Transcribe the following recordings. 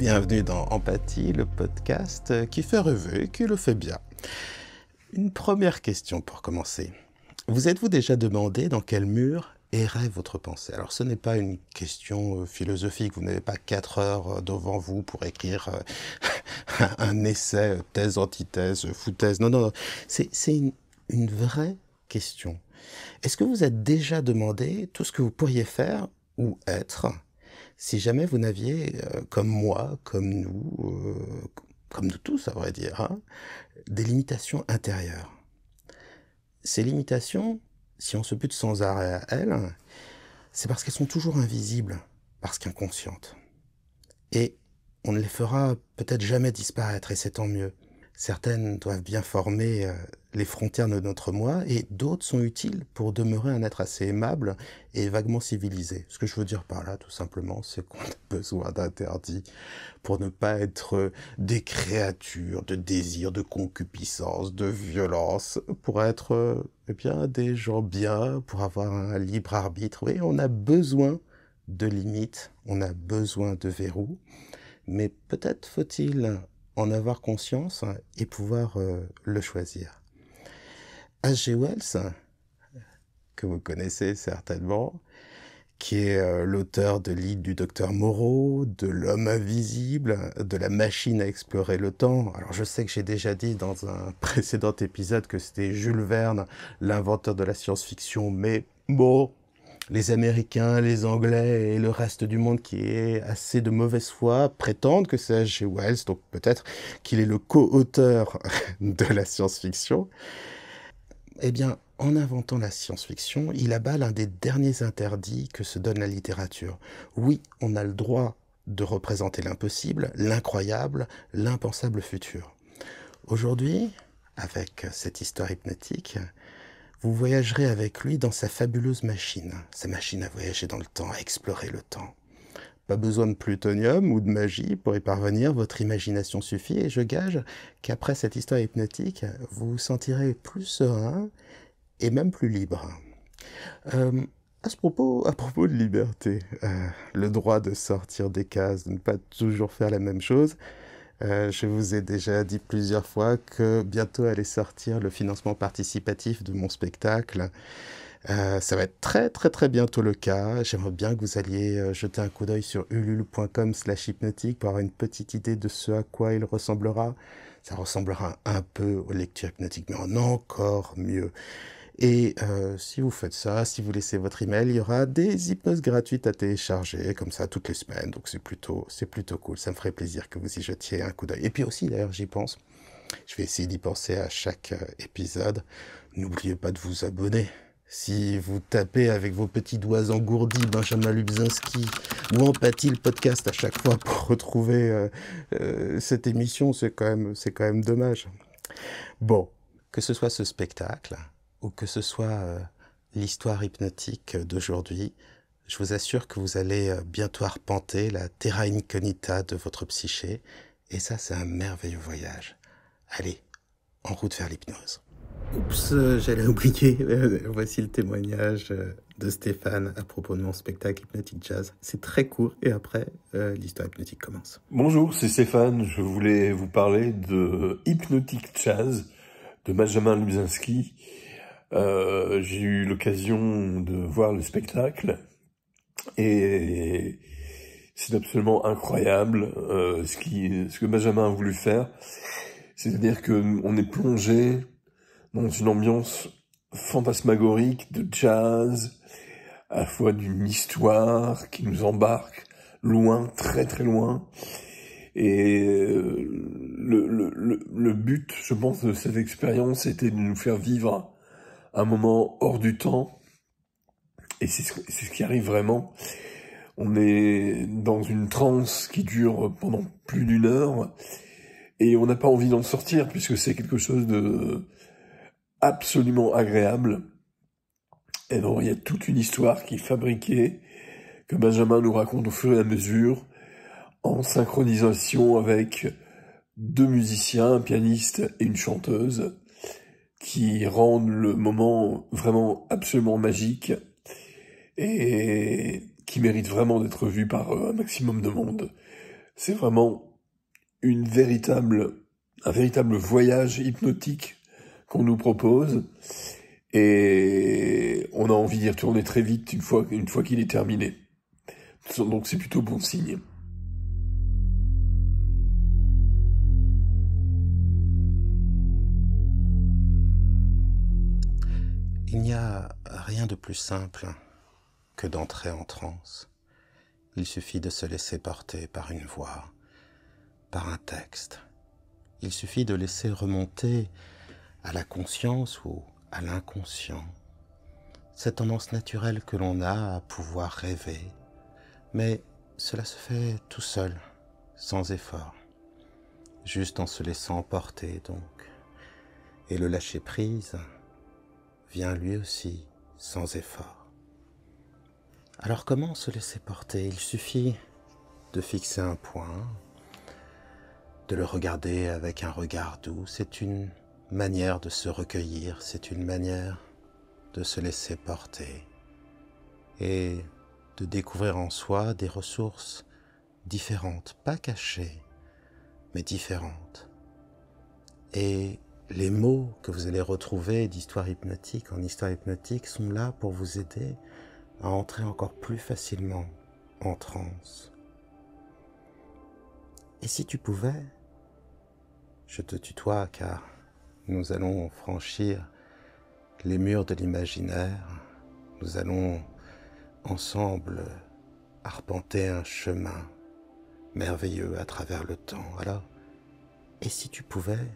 bienvenue dans Empathie, le podcast qui fait rêver et qui le fait bien. Une première question pour commencer. Vous êtes-vous déjà demandé dans quel mur errait votre pensée? Alors ce n'est pas une question philosophique, vous n'avez pas 4 heures devant vous pour écrire un essai, thèse, antithèse, foutaise, non, c'est une vraie question. Est-ce que vous êtes déjà demandé tout ce que vous pourriez faire ou être si jamais vous n'aviez, comme moi, comme nous tous à vrai dire, hein, des limitations intérieures? Ces limitations, si on se bute sans arrêt à elles, c'est parce qu'elles sont toujours invisibles, parce qu'inconscientes. Et on ne les fera peut-être jamais disparaître, et c'est tant mieux. Certaines doivent bien former les frontières de notre moi, et d'autres sont utiles pour demeurer un être assez aimable et vaguement civilisé. Ce que je veux dire par là, tout simplement, c'est qu'on a besoin d'interdits pour ne pas être des créatures de désir, de concupiscence, de violence, pour être des gens bien, pour avoir un libre arbitre. Oui, on a besoin de limites, on a besoin de verrous, mais peut-être faut-il en avoir conscience et pouvoir le choisir. H.G. Wells, que vous connaissez certainement, qui est l'auteur de L'île du docteur Moreau, de L'homme invisible, de La machine à explorer le temps. Alors je sais que j'ai déjà dit dans un précédent épisode que c'était Jules Verne, l'inventeur de la science-fiction, mais bon, les Américains, les Anglais et le reste du monde qui est assez de mauvaise foi prétendent que c'est H.G. Wells, donc peut-être qu'il est le co-auteur de la science-fiction. Eh bien, en inventant la science-fiction, il abat l'un des derniers interdits que se donne la littérature. Oui, on a le droit de représenter l'impossible, l'incroyable, l'impensable futur. Aujourd'hui, avec cette histoire hypnotique, vous voyagerez avec lui dans sa fabuleuse machine. Sa machine à voyager dans le temps, à explorer le temps. Pas besoin de plutonium ou de magie pour y parvenir, votre imagination suffit et je gage qu'après cette histoire hypnotique, vous vous sentirez plus serein et même plus libre. À propos de liberté, le droit de sortir des cases, de ne pas toujours faire la même chose, je vous ai déjà dit plusieurs fois que bientôt allait sortir le financement participatif de mon spectacle. Ça va être très très très bientôt le cas. J'aimerais bien que vous alliez jeter un coup d'œil sur ulule.com/hypnotique pour avoir une petite idée de ce à quoi il ressemblera. Ça ressemblera un peu aux lectures hypnotiques, mais en encore mieux. Et si vous faites ça, si vous laissez votre email, il y aura des hypnoses gratuites à télécharger, comme ça, toutes les semaines. Donc c'est plutôt cool. Ça me ferait plaisir que vous y jetiez un coup d'œil. Et puis aussi, d'ailleurs, j'y pense. Je vais essayer d'y penser à chaque épisode. N'oubliez pas de vous abonner. Si vous tapez avec vos petits doigts engourdis Benjamin Lubzinski ou Empathie le podcast à chaque fois pour retrouver cette émission, c'est quand même dommage. Bon, que ce soit ce spectacle ou que ce soit l'histoire hypnotique d'aujourd'hui, je vous assure que vous allez bientôt arpenter la terra incognita de votre psyché, et ça, c'est un merveilleux voyage. Allez, en route vers l'hypnose. Oups, j'allais oublier. Voici le témoignage de Stéphane à propos de mon spectacle Hypnotic Jazz. C'est très court et après, l'histoire hypnotique commence. Bonjour, c'est Stéphane. Je voulais vous parler de Hypnotic Jazz de Benjamin Lubzinski. J'ai eu l'occasion de voir le spectacle et c'est absolument incroyable ce que Benjamin a voulu faire. C'est-à-dire qu'on est plongé dans une ambiance fantasmagorique de jazz, à la fois d'une histoire qui nous embarque loin, très très loin. Et le but, je pense, de cette expérience, était de nous faire vivre un moment hors du temps. Et c'est ce qui arrive vraiment. On est dans une transe qui dure pendant plus d'1 heure. Et on n'a pas envie d'en sortir, puisque c'est quelque chose de absolument agréable. Et donc, il y a toute une histoire qui est fabriquée, que Benjamin nous raconte au fur et à mesure, en synchronisation avec 2 musiciens, un pianiste et une chanteuse, qui rendent le moment vraiment absolument magique, et qui mérite vraiment d'être vu par un maximum de monde. C'est vraiment un véritable voyage hypnotique qu'on nous propose. Et on a envie d'y retourner très vite une fois qu'il est terminé. Donc c'est plutôt bon signe. Il n'y a rien de plus simple que d'entrer en transe. Il suffit de se laisser porter par une voix, par un texte. Il suffit de laisser remonter à la conscience ou à l'inconscient cette tendance naturelle que l'on a à pouvoir rêver. Mais cela se fait tout seul, sans effort, juste en se laissant porter donc. Et le lâcher-prise vient lui aussi sans effort. Alors comment se laisser porter? Il suffit de fixer un point, de le regarder avec un regard doux. C'est une manière de se recueillir, c'est une manière de se laisser porter et de découvrir en soi des ressources différentes, pas cachées, mais différentes. Et les mots que vous allez retrouver d'histoire hypnotique en histoire hypnotique sont là pour vous aider à entrer encore plus facilement en transe. Et si tu pouvais, je te tutoie car nous allons franchir les murs de l'imaginaire, nous allons ensemble arpenter un chemin merveilleux à travers le temps. Alors, et si tu pouvais,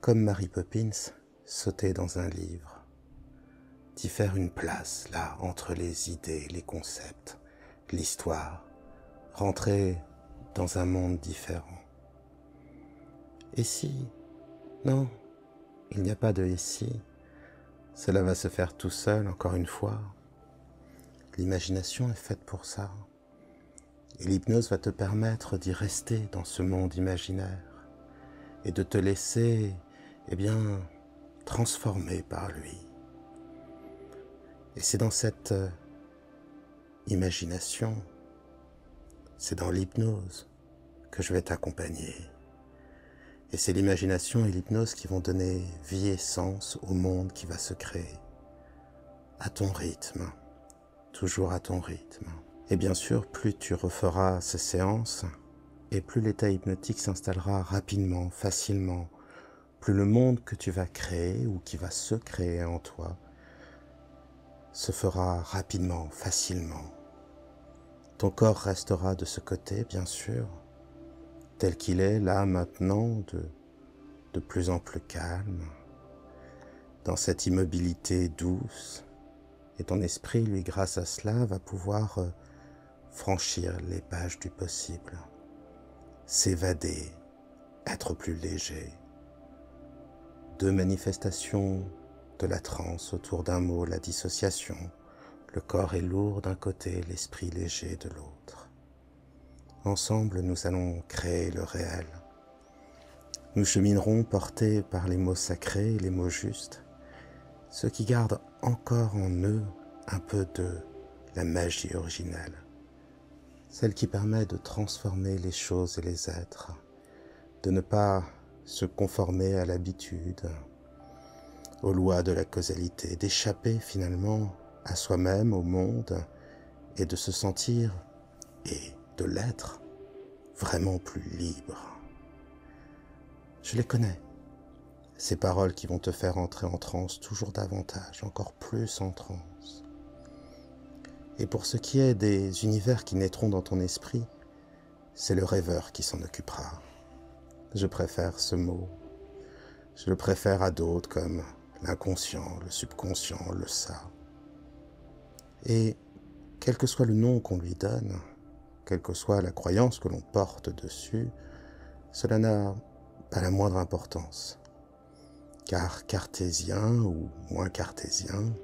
comme Mary Poppins, sauter dans un livre, d'y faire une place, là, entre les idées, les concepts, l'histoire, rentrer dans un monde différent. Et si? Non, il n'y a pas de « et si ». Cela va se faire tout seul, encore une fois. L'imagination est faite pour ça. Et l'hypnose va te permettre d'y rester dans ce monde imaginaire et de te laisser, transformer par lui. Et c'est dans cette imagination, c'est dans l'hypnose que je vais t'accompagner. Et c'est l'imagination et l'hypnose qui vont donner vie et sens au monde qui va se créer. À ton rythme, toujours à ton rythme. Et bien sûr, plus tu referas ces séances, et plus l'état hypnotique s'installera rapidement, facilement, plus le monde que tu vas créer ou qui va se créer en toi se fera rapidement, facilement. Ton corps restera de ce côté, bien sûr, tel qu'il est là maintenant, de plus en plus calme, dans cette immobilité douce, et ton esprit, lui, grâce à cela, va pouvoir franchir les pages du possible, s'évader, être plus léger. Deux manifestations de la transe autour d'un mot, la dissociation. Le corps est lourd d'un côté, l'esprit léger de l'autre. Ensemble, nous allons créer le réel. Nous cheminerons portés par les mots sacrés, les mots justes, ceux qui gardent encore en eux un peu de la magie originelle, celle qui permet de transformer les choses et les êtres, de ne pas se conformer à l'habitude, aux lois de la causalité, d'échapper finalement à soi-même, au monde, et de se sentir, et de l'être, vraiment plus libre. Je les connais, ces paroles qui vont te faire entrer en transe toujours davantage, encore plus en transe. Et pour ce qui est des univers qui naîtront dans ton esprit, c'est le rêveur qui s'en occupera. Je préfère ce mot. Je le préfère à d'autres comme l'inconscient, le subconscient, le ça. Et quel que soit le nom qu'on lui donne, quelle que soit la croyance que l'on porte dessus, cela n'a pas la moindre importance. Car cartésien ou moins cartésien,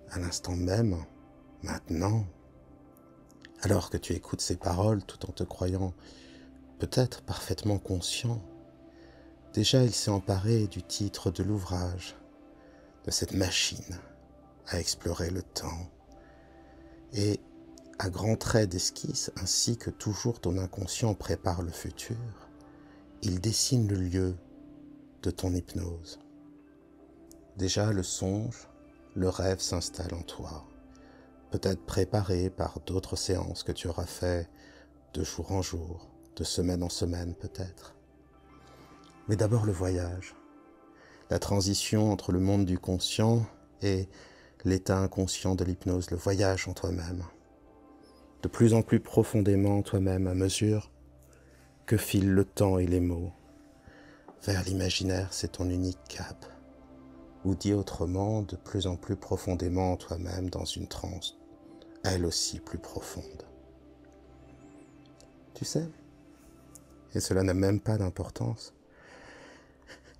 à l'instant même, maintenant, alors que tu écoutes ces paroles tout en te croyant peut-être parfaitement conscient, déjà il s'est emparé du titre de l'ouvrage, de cette machine à explorer le temps et à grands traits d'esquisse, ainsi que toujours ton inconscient prépare le futur, il dessine le lieu de ton hypnose. Déjà le songe, le rêve s'installe en toi, peut-être préparé par d'autres séances que tu auras fait de jour en jour, de semaine en semaine peut-être. Mais d'abord le voyage, la transition entre le monde du conscient et l'état inconscient de l'hypnose, le voyage en toi-même, de plus en plus profondément en toi-même à mesure que filent le temps et les mots. Vers l'imaginaire, c'est ton unique cap, ou dit autrement, de plus en plus profondément en toi-même dans une transe, elle aussi plus profonde. Tu sais, et cela n'a même pas d'importance,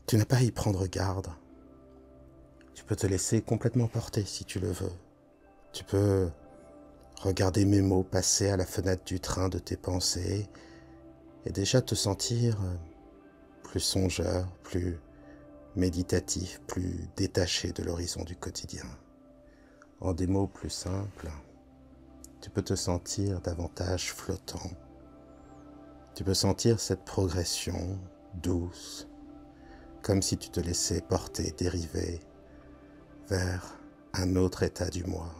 tu n'as pas à y prendre garde. Tu peux te laisser complètement porter si tu le veux. Tu peux regarder mes mots passer à la fenêtre du train de tes pensées et déjà te sentir plus songeur, plus méditatif, plus détaché de l'horizon du quotidien. En des mots plus simples, tu peux te sentir davantage flottant. Tu peux sentir cette progression douce, comme si tu te laissais porter, dériver vers un autre état du moi.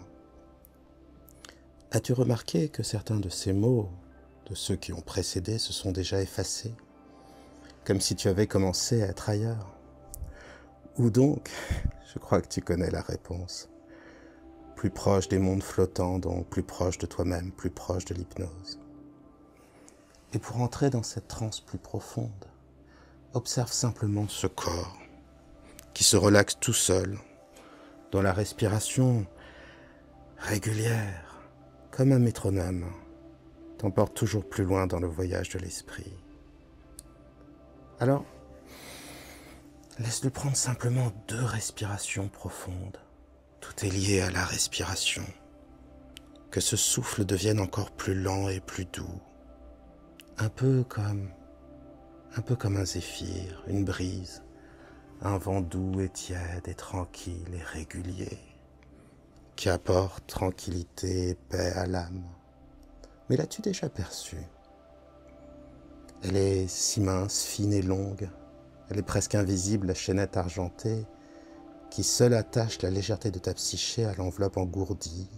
As-tu remarqué que certains de ces mots, de ceux qui ont précédé, se sont déjà effacés, comme si tu avais commencé à être ailleurs? Ou donc, je crois que tu connais la réponse, plus proche des mondes flottants, donc plus proche de toi-même, plus proche de l'hypnose. Et pour entrer dans cette transe plus profonde, observe simplement ce corps qui se relaxe tout seul, dans la respiration régulière, comme un métronome, t'emporte toujours plus loin dans le voyage de l'esprit. Alors, laisse-le prendre simplement 2 respirations profondes. Tout est lié à la respiration. Que ce souffle devienne encore plus lent et plus doux. Un peu comme un zéphyr, une brise, un vent doux et tiède et tranquille et régulier, qui apporte tranquillité et paix à l'âme. Mais l'as-tu déjà perçue? Elle est si mince, fine et longue, elle est presque invisible, la chaînette argentée, qui seule attache la légèreté de ta psyché à l'enveloppe engourdie,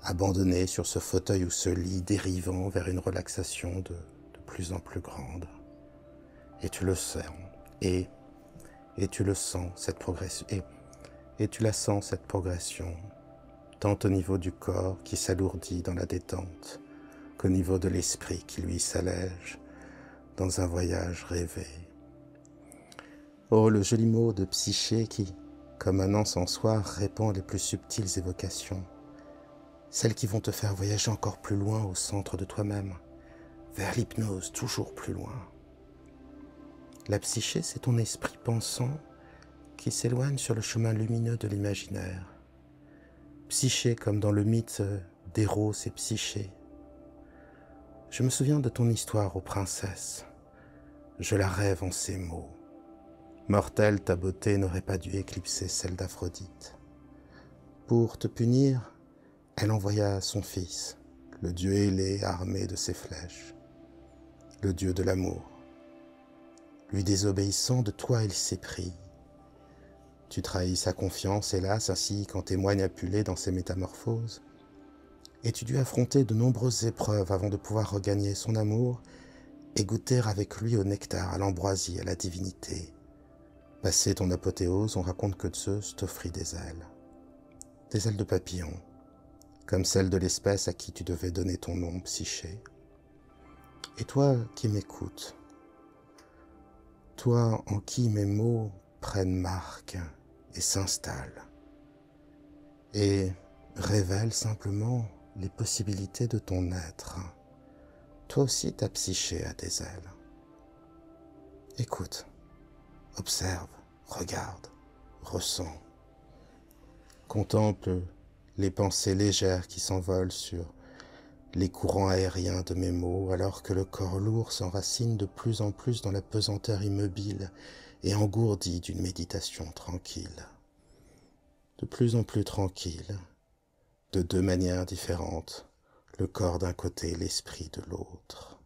abandonnée sur ce fauteuil ou ce lit, dérivant vers une relaxation de plus en plus grande. Et tu le sens, et tu le sens, cette progression, et tu la sens, cette progression, tant au niveau du corps qui s'alourdit dans la détente, qu'au niveau de l'esprit qui lui s'allège dans un voyage rêvé. Oh, le joli mot de psyché qui, comme un encensoir, répand les plus subtiles évocations, celles qui vont te faire voyager encore plus loin au centre de toi-même, vers l'hypnose, toujours plus loin. La psyché, c'est ton esprit pensant qui s'éloigne sur le chemin lumineux de l'imaginaire. Psyché comme dans le mythe d'Héros et Psyché. Je me souviens de ton histoire aux princesses. Je la rêve en ces mots. Mortelle, ta beauté n'aurait pas dû éclipser celle d'Aphrodite. Pour te punir, elle envoya son fils, le dieu ailé armé de ses flèches, le dieu de l'amour. Lui désobéissant, de toi il s'éprit. Tu trahis sa confiance, hélas, ainsi qu'en témoigne Apulée dans ses métamorphoses. Et tu dus affronter de nombreuses épreuves avant de pouvoir regagner son amour et goûter avec lui au nectar, à l'ambroisie, à la divinité. Passé ton apothéose, on raconte que Zeus t'offrit des ailes de papillon, comme celles de l'espèce à qui tu devais donner ton nom, Psyché. Et toi qui m'écoutes, toi en qui mes mots prennent marque et s'installent, et révèlent simplement les possibilités de ton être. Toi aussi ta psyché a des ailes. Écoute, observe, regarde, ressens. Contemple les pensées légères qui s'envolent sur les courants aériens de mes mots, alors que le corps lourd s'enracine de plus en plus dans la pesanteur immobile et engourdie d'une méditation tranquille. De plus en plus tranquille, de 2 manières différentes, le corps d'un côté, l'esprit de l'autre.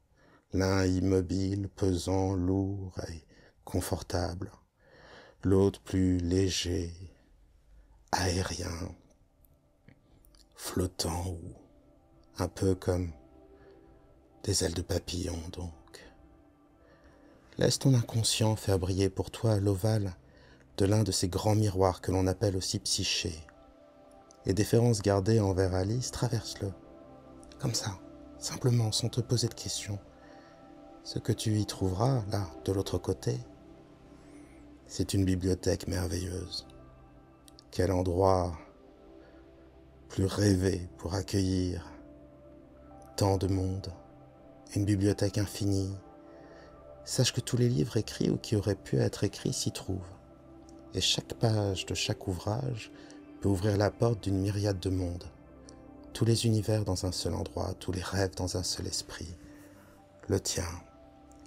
L'un immobile, pesant, lourd et confortable, l'autre plus léger, aérien, flottant ou un peu comme des ailes de papillon donc. Laisse ton inconscient faire briller pour toi l'ovale de l'un de ces grands miroirs que l'on appelle aussi psyché. Et déférence gardée envers Alice, traverse-le, comme ça, simplement, sans te poser de questions. Ce que tu y trouveras, là, de l'autre côté, c'est une bibliothèque merveilleuse. Quel endroit plus rêvé pour accueillir tant de monde, une bibliothèque infinie. Sache que tous les livres écrits ou qui auraient pu être écrits s'y trouvent. Et chaque page de chaque ouvrage peut ouvrir la porte d'une myriade de mondes. Tous les univers dans un seul endroit, tous les rêves dans un seul esprit. Le tien,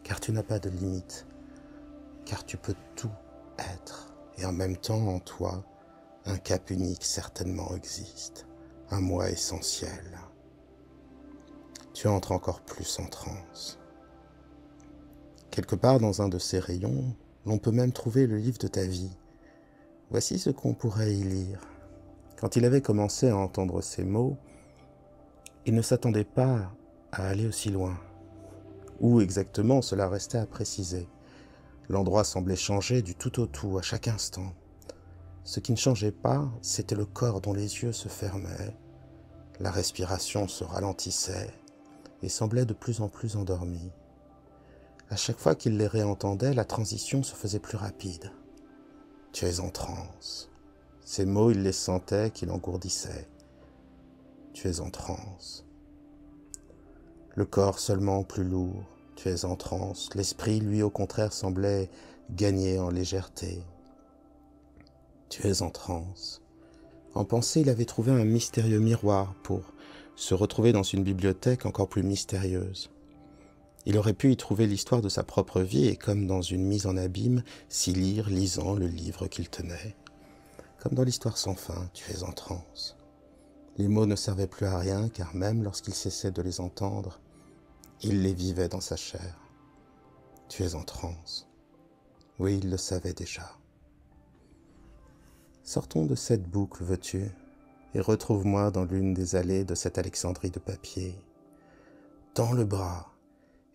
car tu n'as pas de limite, car tu peux tout être. Et en même temps, en toi, un cap unique certainement existe, un moi essentiel. Tu entres encore plus en transe. Quelque part dans un de ces rayons, l'on peut même trouver le livre de ta vie. Voici ce qu'on pourrait y lire. Quand il avait commencé à entendre ces mots, il ne s'attendait pas à aller aussi loin. Où exactement, cela restait à préciser. L'endroit semblait changer du tout au tout, à chaque instant. Ce qui ne changeait pas, c'était le corps dont les yeux se fermaient, la respiration se ralentissait et semblait de plus en plus endormie. À chaque fois qu'il les réentendait, la transition se faisait plus rapide. « Tu es en transe ». Ces mots, il les sentait qu'il engourdissait. « Tu es en transe ». Le corps seulement plus lourd. « Tu es en transe ». L'esprit, lui, au contraire, semblait gagner en légèreté. « Tu es en transe ». En pensée, il avait trouvé un mystérieux miroir pour se retrouver dans une bibliothèque encore plus mystérieuse. Il aurait pu y trouver l'histoire de sa propre vie et, comme dans une mise en abîme, s'y lire, lisant le livre qu'il tenait. Comme dans l'histoire sans fin, tu es en transe. Les mots ne servaient plus à rien, car même lorsqu'il cessait de les entendre, il les vivait dans sa chair. Tu es en transe. Oui, il le savait déjà. Sortons de cette boucle, veux-tu, et retrouve-moi dans l'une des allées de cette Alexandrie de papier. Tends le bras,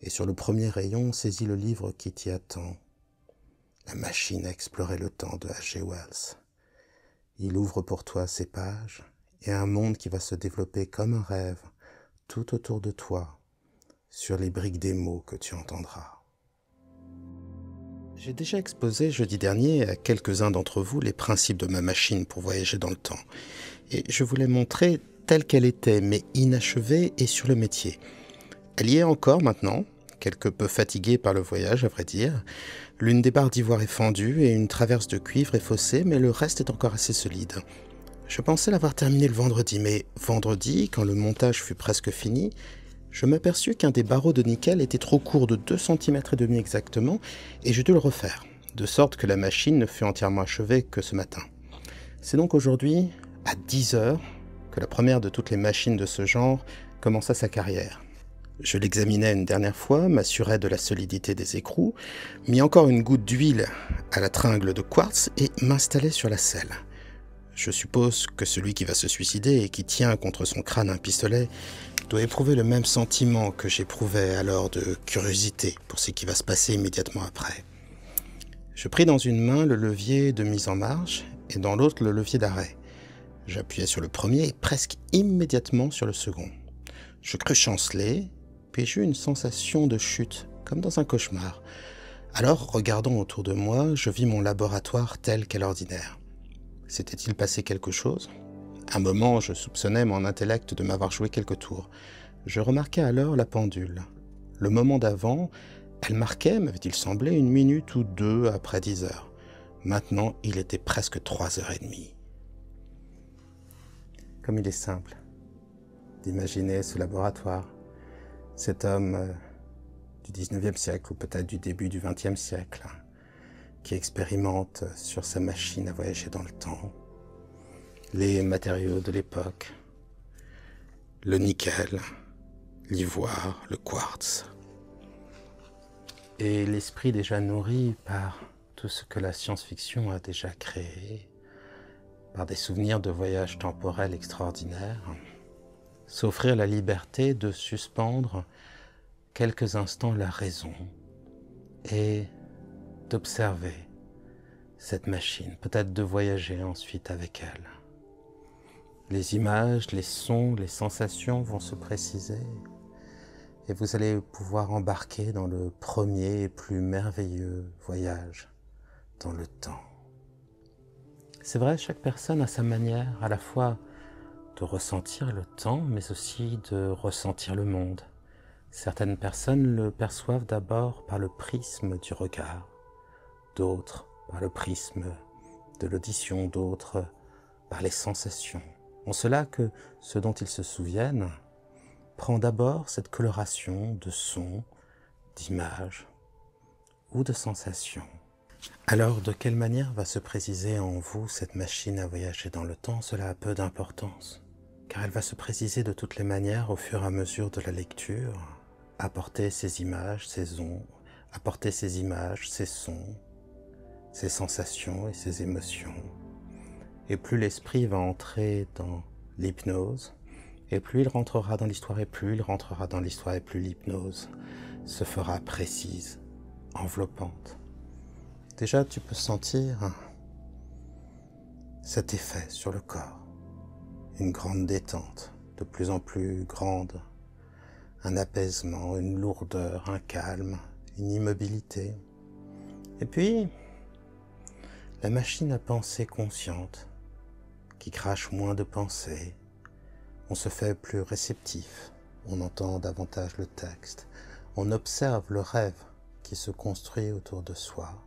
et sur le premier rayon, saisis le livre qui t'y attend. La machine à explorer le temps de H.G. Wells. Il ouvre pour toi ces pages, et un monde qui va se développer comme un rêve, tout autour de toi, sur les briques des mots que tu entendras. J'ai déjà exposé jeudi dernier à quelques-uns d'entre vous les principes de ma machine pour voyager dans le temps. Et je vous l'ai montrée telle qu'elle était, mais inachevée et sur le métier. Elle y est encore maintenant, quelque peu fatiguée par le voyage à vrai dire. L'une des barres d'ivoire est fendue et une traverse de cuivre est faussée, mais le reste est encore assez solide. Je pensais l'avoir terminé le vendredi, mais vendredi, quand le montage fut presque fini, je m'aperçus qu'un des barreaux de nickel était trop court de 2,5 cm exactement, et je dus le refaire, de sorte que la machine ne fut entièrement achevée que ce matin. C'est donc aujourd'hui, à 10 heures, que la première de toutes les machines de ce genre commença sa carrière. Je l'examinai une dernière fois, m'assurai de la solidité des écrous, mis encore une goutte d'huile à la tringle de quartz et m'installai sur la selle. Je suppose que celui qui va se suicider et qui tient contre son crâne un pistolet doit éprouver le même sentiment que j'éprouvais alors de curiosité pour ce qui va se passer immédiatement après. Je pris dans une main le levier de mise en marche et dans l'autre le levier d'arrêt. J'appuyai sur le premier et presque immédiatement sur le second. Je crus chanceler, puis j'eus une sensation de chute, comme dans un cauchemar. Alors, regardant autour de moi, je vis mon laboratoire tel qu'à l'ordinaire. S'était-il passé quelque chose ? Un moment, je soupçonnais mon intellect de m'avoir joué quelques tours. Je remarquai alors la pendule. Le moment d'avant, elle marquait, m'avait-il semblé, 1 minute ou 2 après 10 heures. Maintenant, il était presque 3h30. Comme il est simple d'imaginer ce laboratoire, cet homme du 19e siècle, ou peut-être du début du 20e siècle, qui expérimente sur sa machine à voyager dans le temps, les matériaux de l'époque, le nickel, l'ivoire, le quartz. Et l'esprit déjà nourri par tout ce que la science-fiction a déjà créé, par des souvenirs de voyages temporels extraordinaires, s'offrir la liberté de suspendre quelques instants la raison et d'observer cette machine, peut-être de voyager ensuite avec elle. Les images, les sons, les sensations vont se préciser et vous allez pouvoir embarquer dans le premier et plus merveilleux voyage dans le temps. C'est vrai, chaque personne a sa manière à la fois de ressentir le temps, mais aussi de ressentir le monde. Certaines personnes le perçoivent d'abord par le prisme du regard, d'autres par le prisme de l'audition, d'autres par les sensations. En cela que ce dont ils se souviennent prend d'abord cette coloration de sons, d'images ou de sensations. Alors, de quelle manière va se préciser en vous cette machine à voyager dans le temps? Cela a peu d'importance, car elle va se préciser de toutes les manières au fur et à mesure de la lecture, apporter ces images, ces sons, apporter ces images, ces sons, ces sensations et ces émotions. Et plus l'esprit va entrer dans l'hypnose, et plus il rentrera dans l'histoire, et plus il rentrera dans l'histoire, et plus l'hypnose se fera précise, enveloppante. Déjà, tu peux sentir cet effet sur le corps, une grande détente, de plus en plus grande, un apaisement, une lourdeur, un calme, une immobilité. Et puis, la machine à penser consciente, qui crache moins de pensées, on se fait plus réceptif, on entend davantage le texte, on observe le rêve qui se construit autour de soi,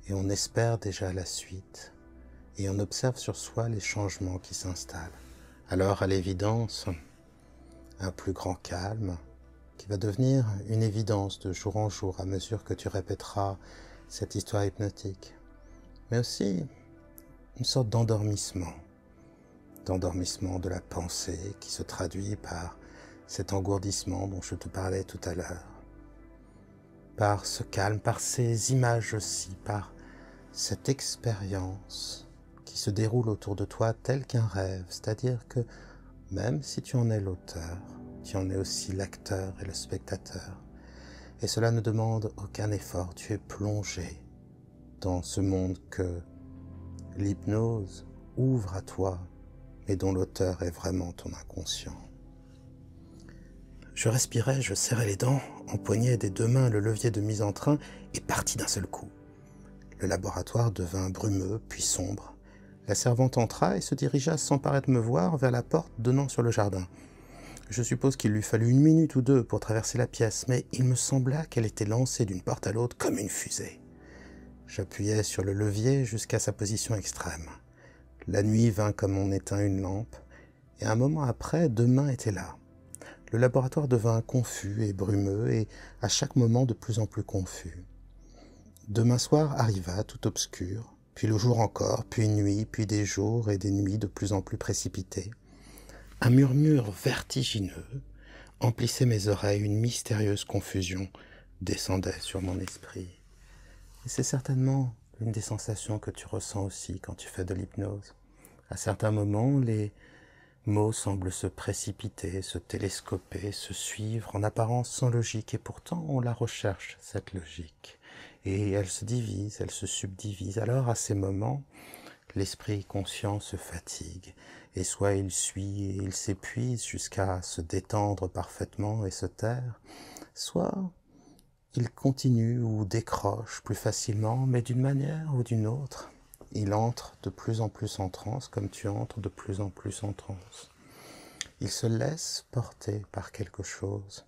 et on espère déjà la suite, et on observe sur soi les changements qui s'installent. Alors, à l'évidence, un plus grand calme, qui va devenir une évidence de jour en jour à mesure que tu répéteras cette histoire hypnotique, mais aussi une sorte d'endormissement de la pensée qui se traduit par cet engourdissement dont je te parlais tout à l'heure, par ce calme, par ces images aussi, par cette expérience qui se déroule autour de toi tel qu'un rêve, c'est-à-dire que même si tu en es l'auteur, tu en es aussi l'acteur et le spectateur. Et cela ne demande aucun effort, tu es plongé dans ce monde que l'hypnose ouvre à toi, mais dont l'auteur est vraiment ton inconscient. Je respirais, je serrais les dents, empoignais des deux mains le levier de mise en train et partis d'un seul coup. Le laboratoire devint brumeux, puis sombre. La servante entra et se dirigea sans paraître me voir vers la porte donnant sur le jardin. Je suppose qu'il lui fallut 1 minute ou 2 pour traverser la pièce, mais il me sembla qu'elle était lancée d'une porte à l'autre comme une fusée. J'appuyai sur le levier jusqu'à sa position extrême. La nuit vint comme on éteint une lampe, et un moment après, 2 mains étaient là. Le laboratoire devint confus et brumeux, et à chaque moment de plus en plus confus. Demain soir arriva, tout obscur, puis le jour encore, puis une nuit, puis des jours et des nuits de plus en plus précipités. Un murmure vertigineux emplissait mes oreilles, une mystérieuse confusion descendait sur mon esprit. Et c'est certainement une des sensations que tu ressens aussi quand tu fais de l'hypnose. À certains moments, les mots semblent se précipiter, se télescoper, se suivre en apparence sans logique, et pourtant on la recherche, cette logique. Et elle se divise, elle se subdivise. Alors à ces moments, l'esprit conscient se fatigue, et soit il suit et il s'épuise jusqu'à se détendre parfaitement et se taire, soit il continue ou décroche plus facilement, mais d'une manière ou d'une autre. Il entre de plus en plus en transe, comme tu entres de plus en plus en transe. Il se laisse porter par quelque chose,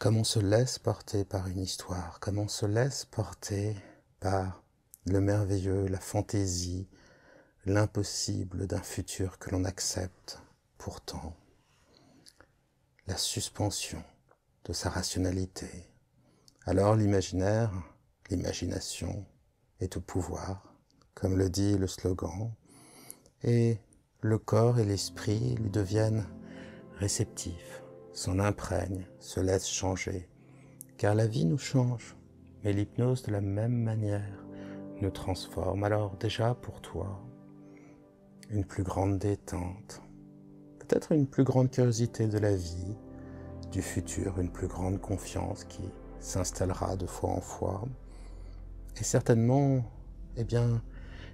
comme on se laisse porter par une histoire, comme on se laisse porter par le merveilleux, la fantaisie, l'impossible d'un futur que l'on accepte pourtant, la suspension de sa rationalité. Alors l'imaginaire, l'imagination est au pouvoir, comme le dit le slogan, et le corps et l'esprit lui deviennent réceptif, s'en imprègne, se laisse changer. Car la vie nous change, mais l'hypnose de la même manière nous transforme. Alors déjà pour toi, une plus grande détente, peut-être une plus grande curiosité de la vie, du futur, une plus grande confiance qui s'installera de fois en fois. Et certainement, eh bien,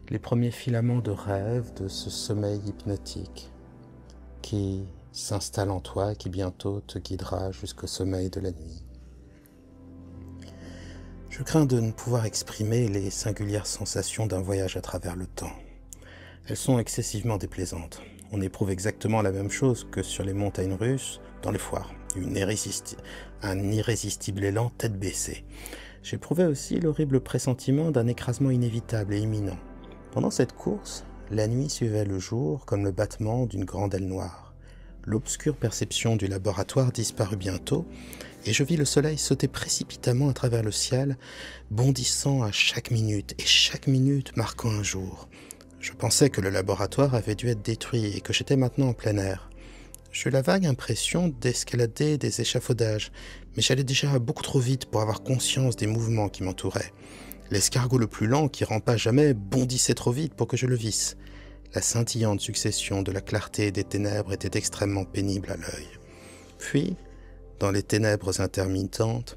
les premiers filaments de rêve de ce sommeil hypnotique qui s'installe en toi et qui bientôt te guidera jusqu'au sommeil de la nuit. Je crains de ne pouvoir exprimer les singulières sensations d'un voyage à travers le temps. Elles sont excessivement déplaisantes. On éprouve exactement la même chose que sur les montagnes russes, dans les foires. Un irrésistible élan tête baissée. J'éprouvais aussi l'horrible pressentiment d'un écrasement inévitable et imminent. Pendant cette course, la nuit suivait le jour comme le battement d'une grande aile noire. L'obscure perception du laboratoire disparut bientôt, et je vis le soleil sauter précipitamment à travers le ciel, bondissant à chaque minute, et chaque minute marquant un jour. Je pensais que le laboratoire avait dû être détruit et que j'étais maintenant en plein air. J'eus la vague impression d'escalader des échafaudages, mais j'allais déjà beaucoup trop vite pour avoir conscience des mouvements qui m'entouraient. L'escargot le plus lent, qui rampa jamais, bondissait trop vite pour que je le visse. La scintillante succession de la clarté et des ténèbres était extrêmement pénible à l'œil. Puis, dans les ténèbres intermittentes,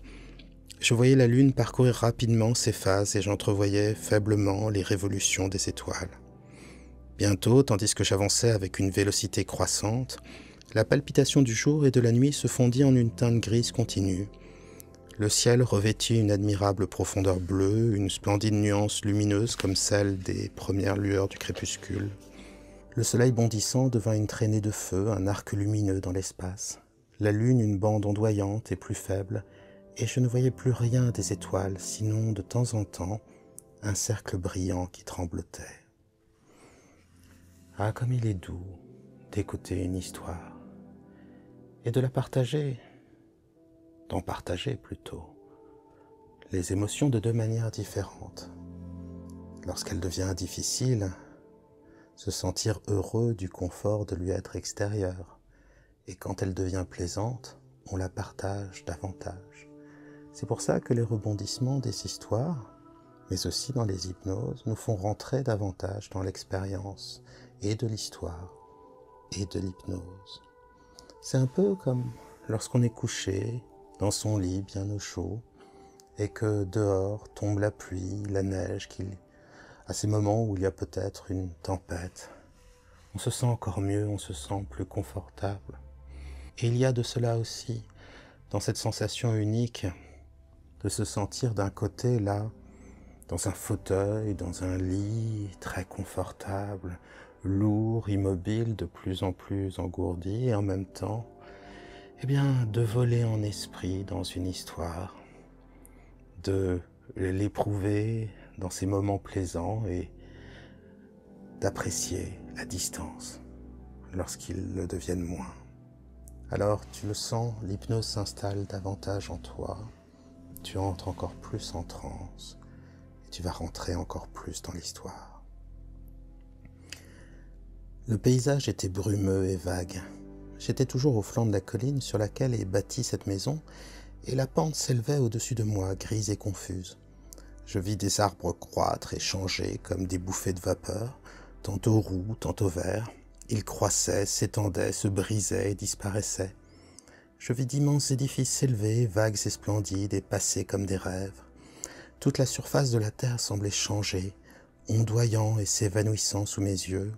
je voyais la lune parcourir rapidement ses phases et j'entrevoyais faiblement les révolutions des étoiles. Bientôt, tandis que j'avançais avec une vélocité croissante, la palpitation du jour et de la nuit se fondit en une teinte grise continue. Le ciel revêtit une admirable profondeur bleue, une splendide nuance lumineuse comme celle des premières lueurs du crépuscule. Le soleil bondissant devint une traînée de feu, un arc lumineux dans l'espace. La lune une bande ondoyante et plus faible, et je ne voyais plus rien des étoiles, sinon de temps en temps un cercle brillant qui tremblotait. Ah, comme il est doux d'écouter une histoire et de la partager, d'en partager plutôt, les émotions de deux manières différentes. Lorsqu'elle devient difficile, se sentir heureux du confort de lui être extérieur, et quand elle devient plaisante, on la partage davantage. C'est pour ça que les rebondissements des histoires, mais aussi dans les hypnoses, nous font rentrer davantage dans l'expérience et de l'histoire et de l'hypnose. C'est un peu comme lorsqu'on est couché dans son lit bien au chaud et que dehors tombe la pluie, la neige, à ces moments où il y a peut-être une tempête. On se sent encore mieux, on se sent plus confortable. Et il y a de cela aussi dans cette sensation unique de se sentir d'un côté là, dans un fauteuil, dans un lit très confortable, lourd, immobile, de plus en plus engourdi, et en même temps, eh bien, de voler en esprit dans une histoire, de l'éprouver dans ces moments plaisants et d'apprécier la distance lorsqu'ils le deviennent moins. Alors, tu le sens, l'hypnose s'installe davantage en toi, tu entres encore plus en transe, et tu vas rentrer encore plus dans l'histoire. Le paysage était brumeux et vague. J'étais toujours au flanc de la colline sur laquelle est bâtie cette maison, et la pente s'élevait au-dessus de moi, grise et confuse. Je vis des arbres croître et changer comme des bouffées de vapeur, tantôt roux, tantôt verts. Ils croissaient, s'étendaient, se brisaient et disparaissaient. Je vis d'immenses édifices s'élever, vagues et splendides, et passer comme des rêves. Toute la surface de la terre semblait changer, ondoyant et s'évanouissant sous mes yeux.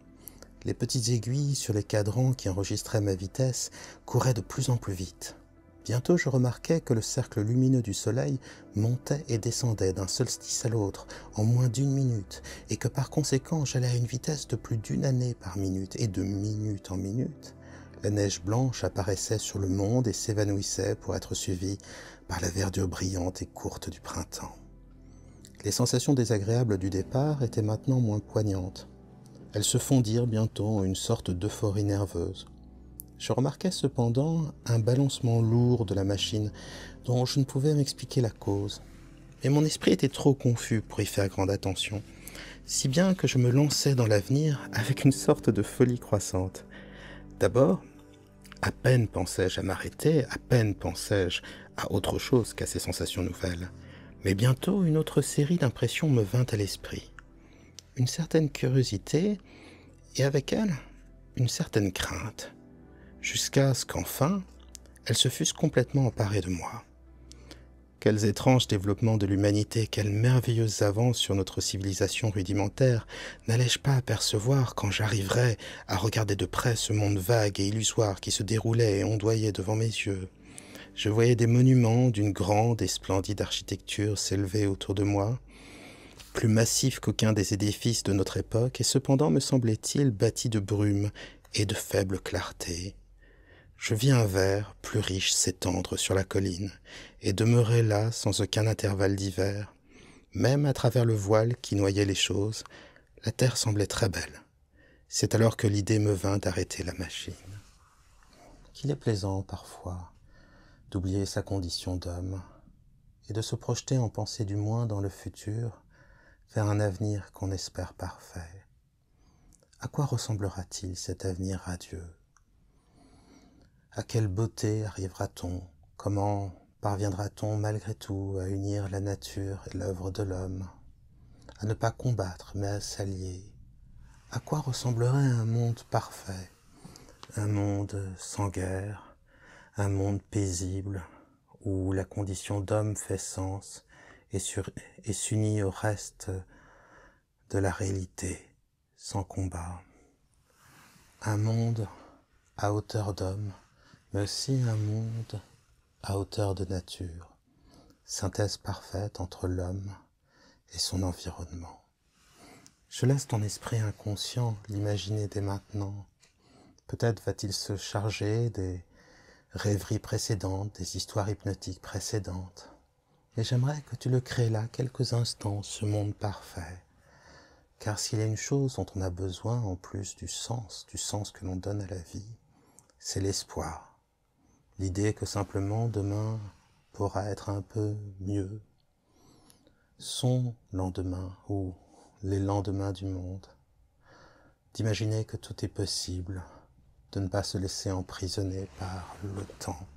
Les petites aiguilles sur les cadrans qui enregistraient ma vitesse couraient de plus en plus vite. Bientôt je remarquai que le cercle lumineux du soleil montait et descendait d'un solstice à l'autre en moins d'1 minute, et que par conséquent j'allais à une vitesse de plus d'1 année par minute, et de minute en minute. La neige blanche apparaissait sur le monde et s'évanouissait pour être suivie par la verdure brillante et courte du printemps. Les sensations désagréables du départ étaient maintenant moins poignantes. Elles se fondirent bientôt en une sorte d'euphorie nerveuse. Je remarquai cependant un balancement lourd de la machine dont je ne pouvais m'expliquer la cause. Mais mon esprit était trop confus pour y faire grande attention, si bien que je me lançai dans l'avenir avec une sorte de folie croissante. D'abord, À peine pensais-je à m'arrêter, à peine pensais-je à autre chose qu'à ces sensations nouvelles. Mais bientôt, une autre série d'impressions me vint à l'esprit. Une certaine curiosité, et avec elle, une certaine crainte, jusqu'à ce qu'enfin, elles se fussent complètement emparées de moi. Quels étranges développements de l'humanité, quelles merveilleuses avances sur notre civilisation rudimentaire n'allais-je pas apercevoir quand j'arriverais à regarder de près ce monde vague et illusoire qui se déroulait et ondoyait devant mes yeux. Je voyais des monuments d'une grande et splendide architecture s'élever autour de moi, plus massifs qu'aucun des édifices de notre époque, et cependant me semblait-il bâtis de brume et de faible clarté. Je vis un ver plus riche s'étendre sur la colline et demeurer là sans aucun intervalle d'hiver. Même à travers le voile qui noyait les choses, la terre semblait très belle. C'est alors que l'idée me vint d'arrêter la machine. Qu'il est plaisant, parfois, d'oublier sa condition d'homme et de se projeter en pensée du moins dans le futur vers un avenir qu'on espère parfait. À quoi ressemblera-t-il cet avenir radieux ? À quelle beauté arrivera-t-on? Comment parviendra-t-on malgré tout à unir la nature et l'œuvre de l'homme? À ne pas combattre mais à s'allier? À quoi ressemblerait un monde parfait? Un monde sans guerre, un monde paisible, où la condition d'homme fait sens et s'unit au reste de la réalité, sans combat. Un monde à hauteur d'homme, mais aussi un monde à hauteur de nature, synthèse parfaite entre l'homme et son environnement. Je laisse ton esprit inconscient l'imaginer dès maintenant. Peut-être va-t-il se charger des rêveries précédentes, des histoires hypnotiques précédentes. Et j'aimerais que tu le crées là quelques instants, ce monde parfait. Car s'il y a une chose dont on a besoin en plus du sens que l'on donne à la vie, c'est l'espoir. L'idée que simplement demain pourra être un peu mieux. Son lendemain ou les lendemains du monde. D'imaginer que tout est possible, de ne pas se laisser emprisonner par le temps.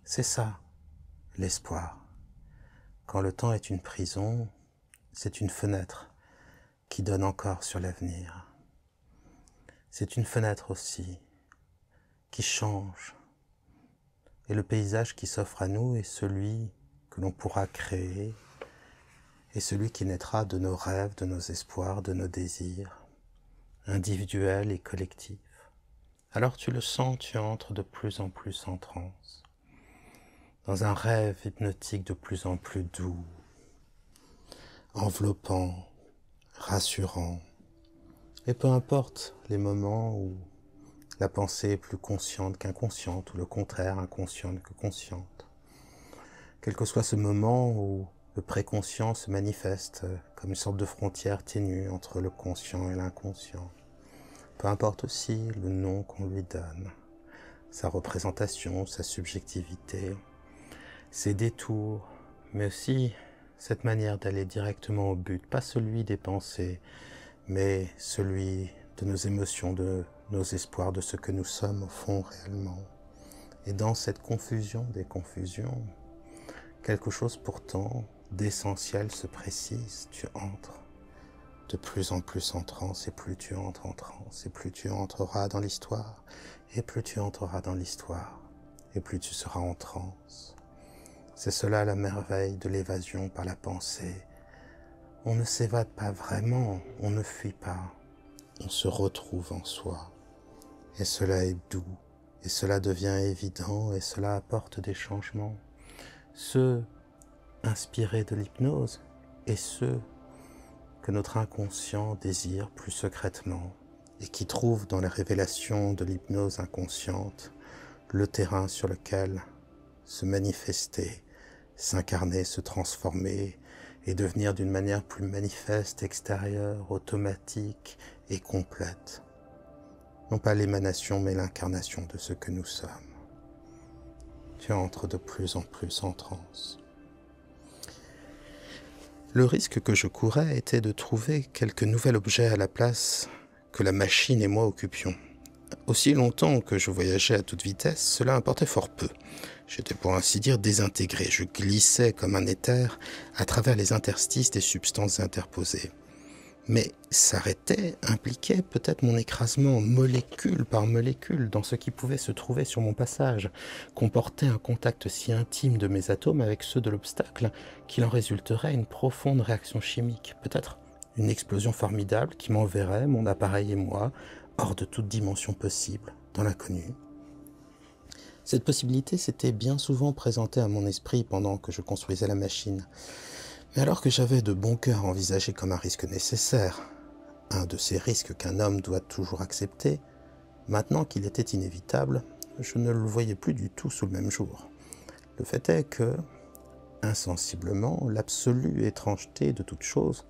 C'est ça, l'espoir. Quand le temps est une prison, c'est une fenêtre qui donne encore sur l'avenir. C'est une fenêtre aussi qui change. Et le paysage qui s'offre à nous est celui que l'on pourra créer, et celui qui naîtra de nos rêves, de nos espoirs, de nos désirs, individuels et collectifs. Alors tu le sens, tu entres de plus en plus en transe, dans un rêve hypnotique de plus en plus doux, enveloppant, rassurant. Et peu importe les moments où la pensée est plus consciente qu'inconsciente, ou le contraire, inconsciente que consciente. Quel que soit ce moment où le préconscient se manifeste comme une sorte de frontière ténue entre le conscient et l'inconscient. Peu importe aussi le nom qu'on lui donne, sa représentation, sa subjectivité, ses détours, mais aussi cette manière d'aller directement au but, pas celui des pensées, mais celui de nos émotions, de nos espoirs, de ce que nous sommes au fond réellement. Et dans cette confusion des confusions, quelque chose pourtant d'essentiel se précise, tu entres de plus en plus en transe, et plus tu entres en transe, et plus tu entreras dans l'histoire, et plus tu entreras dans l'histoire, et plus tu seras en transe. C'est cela la merveille de l'évasion par la pensée. On ne s'évade pas vraiment, on ne fuit pas, on se retrouve en soi. Et cela est doux, et cela devient évident, et cela apporte des changements. Ceux inspirés de l'hypnose, et ceux que notre inconscient désire plus secrètement, et qui trouvent dans les révélations de l'hypnose inconsciente le terrain sur lequel se manifester, s'incarner, se transformer, et devenir d'une manière plus manifeste, extérieure, automatique et complète. Non pas l'émanation, mais l'incarnation de ce que nous sommes. Tu entres de plus en plus en transe. Le risque que je courais était de trouver quelque nouvel objet à la place que la machine et moi occupions. Aussi longtemps que je voyageais à toute vitesse, cela importait fort peu. J'étais pour ainsi dire désintégré, je glissais comme un éther à travers les interstices des substances interposées. Mais s'arrêter impliquait peut-être mon écrasement molécule par molécule dans ce qui pouvait se trouver sur mon passage, comportait un contact si intime de mes atomes avec ceux de l'obstacle qu'il en résulterait une profonde réaction chimique, peut-être une explosion formidable qui m'enverrait, mon appareil et moi, hors de toute dimension possible, dans l'inconnu. Cette possibilité s'était bien souvent présentée à mon esprit pendant que je construisais la machine. Mais alors que j'avais de bon cœur envisagé comme un risque nécessaire, un de ces risques qu'un homme doit toujours accepter, maintenant qu'il était inévitable, je ne le voyais plus du tout sous le même jour. Le fait est que, insensiblement, l'absolue étrangeté de toute chose,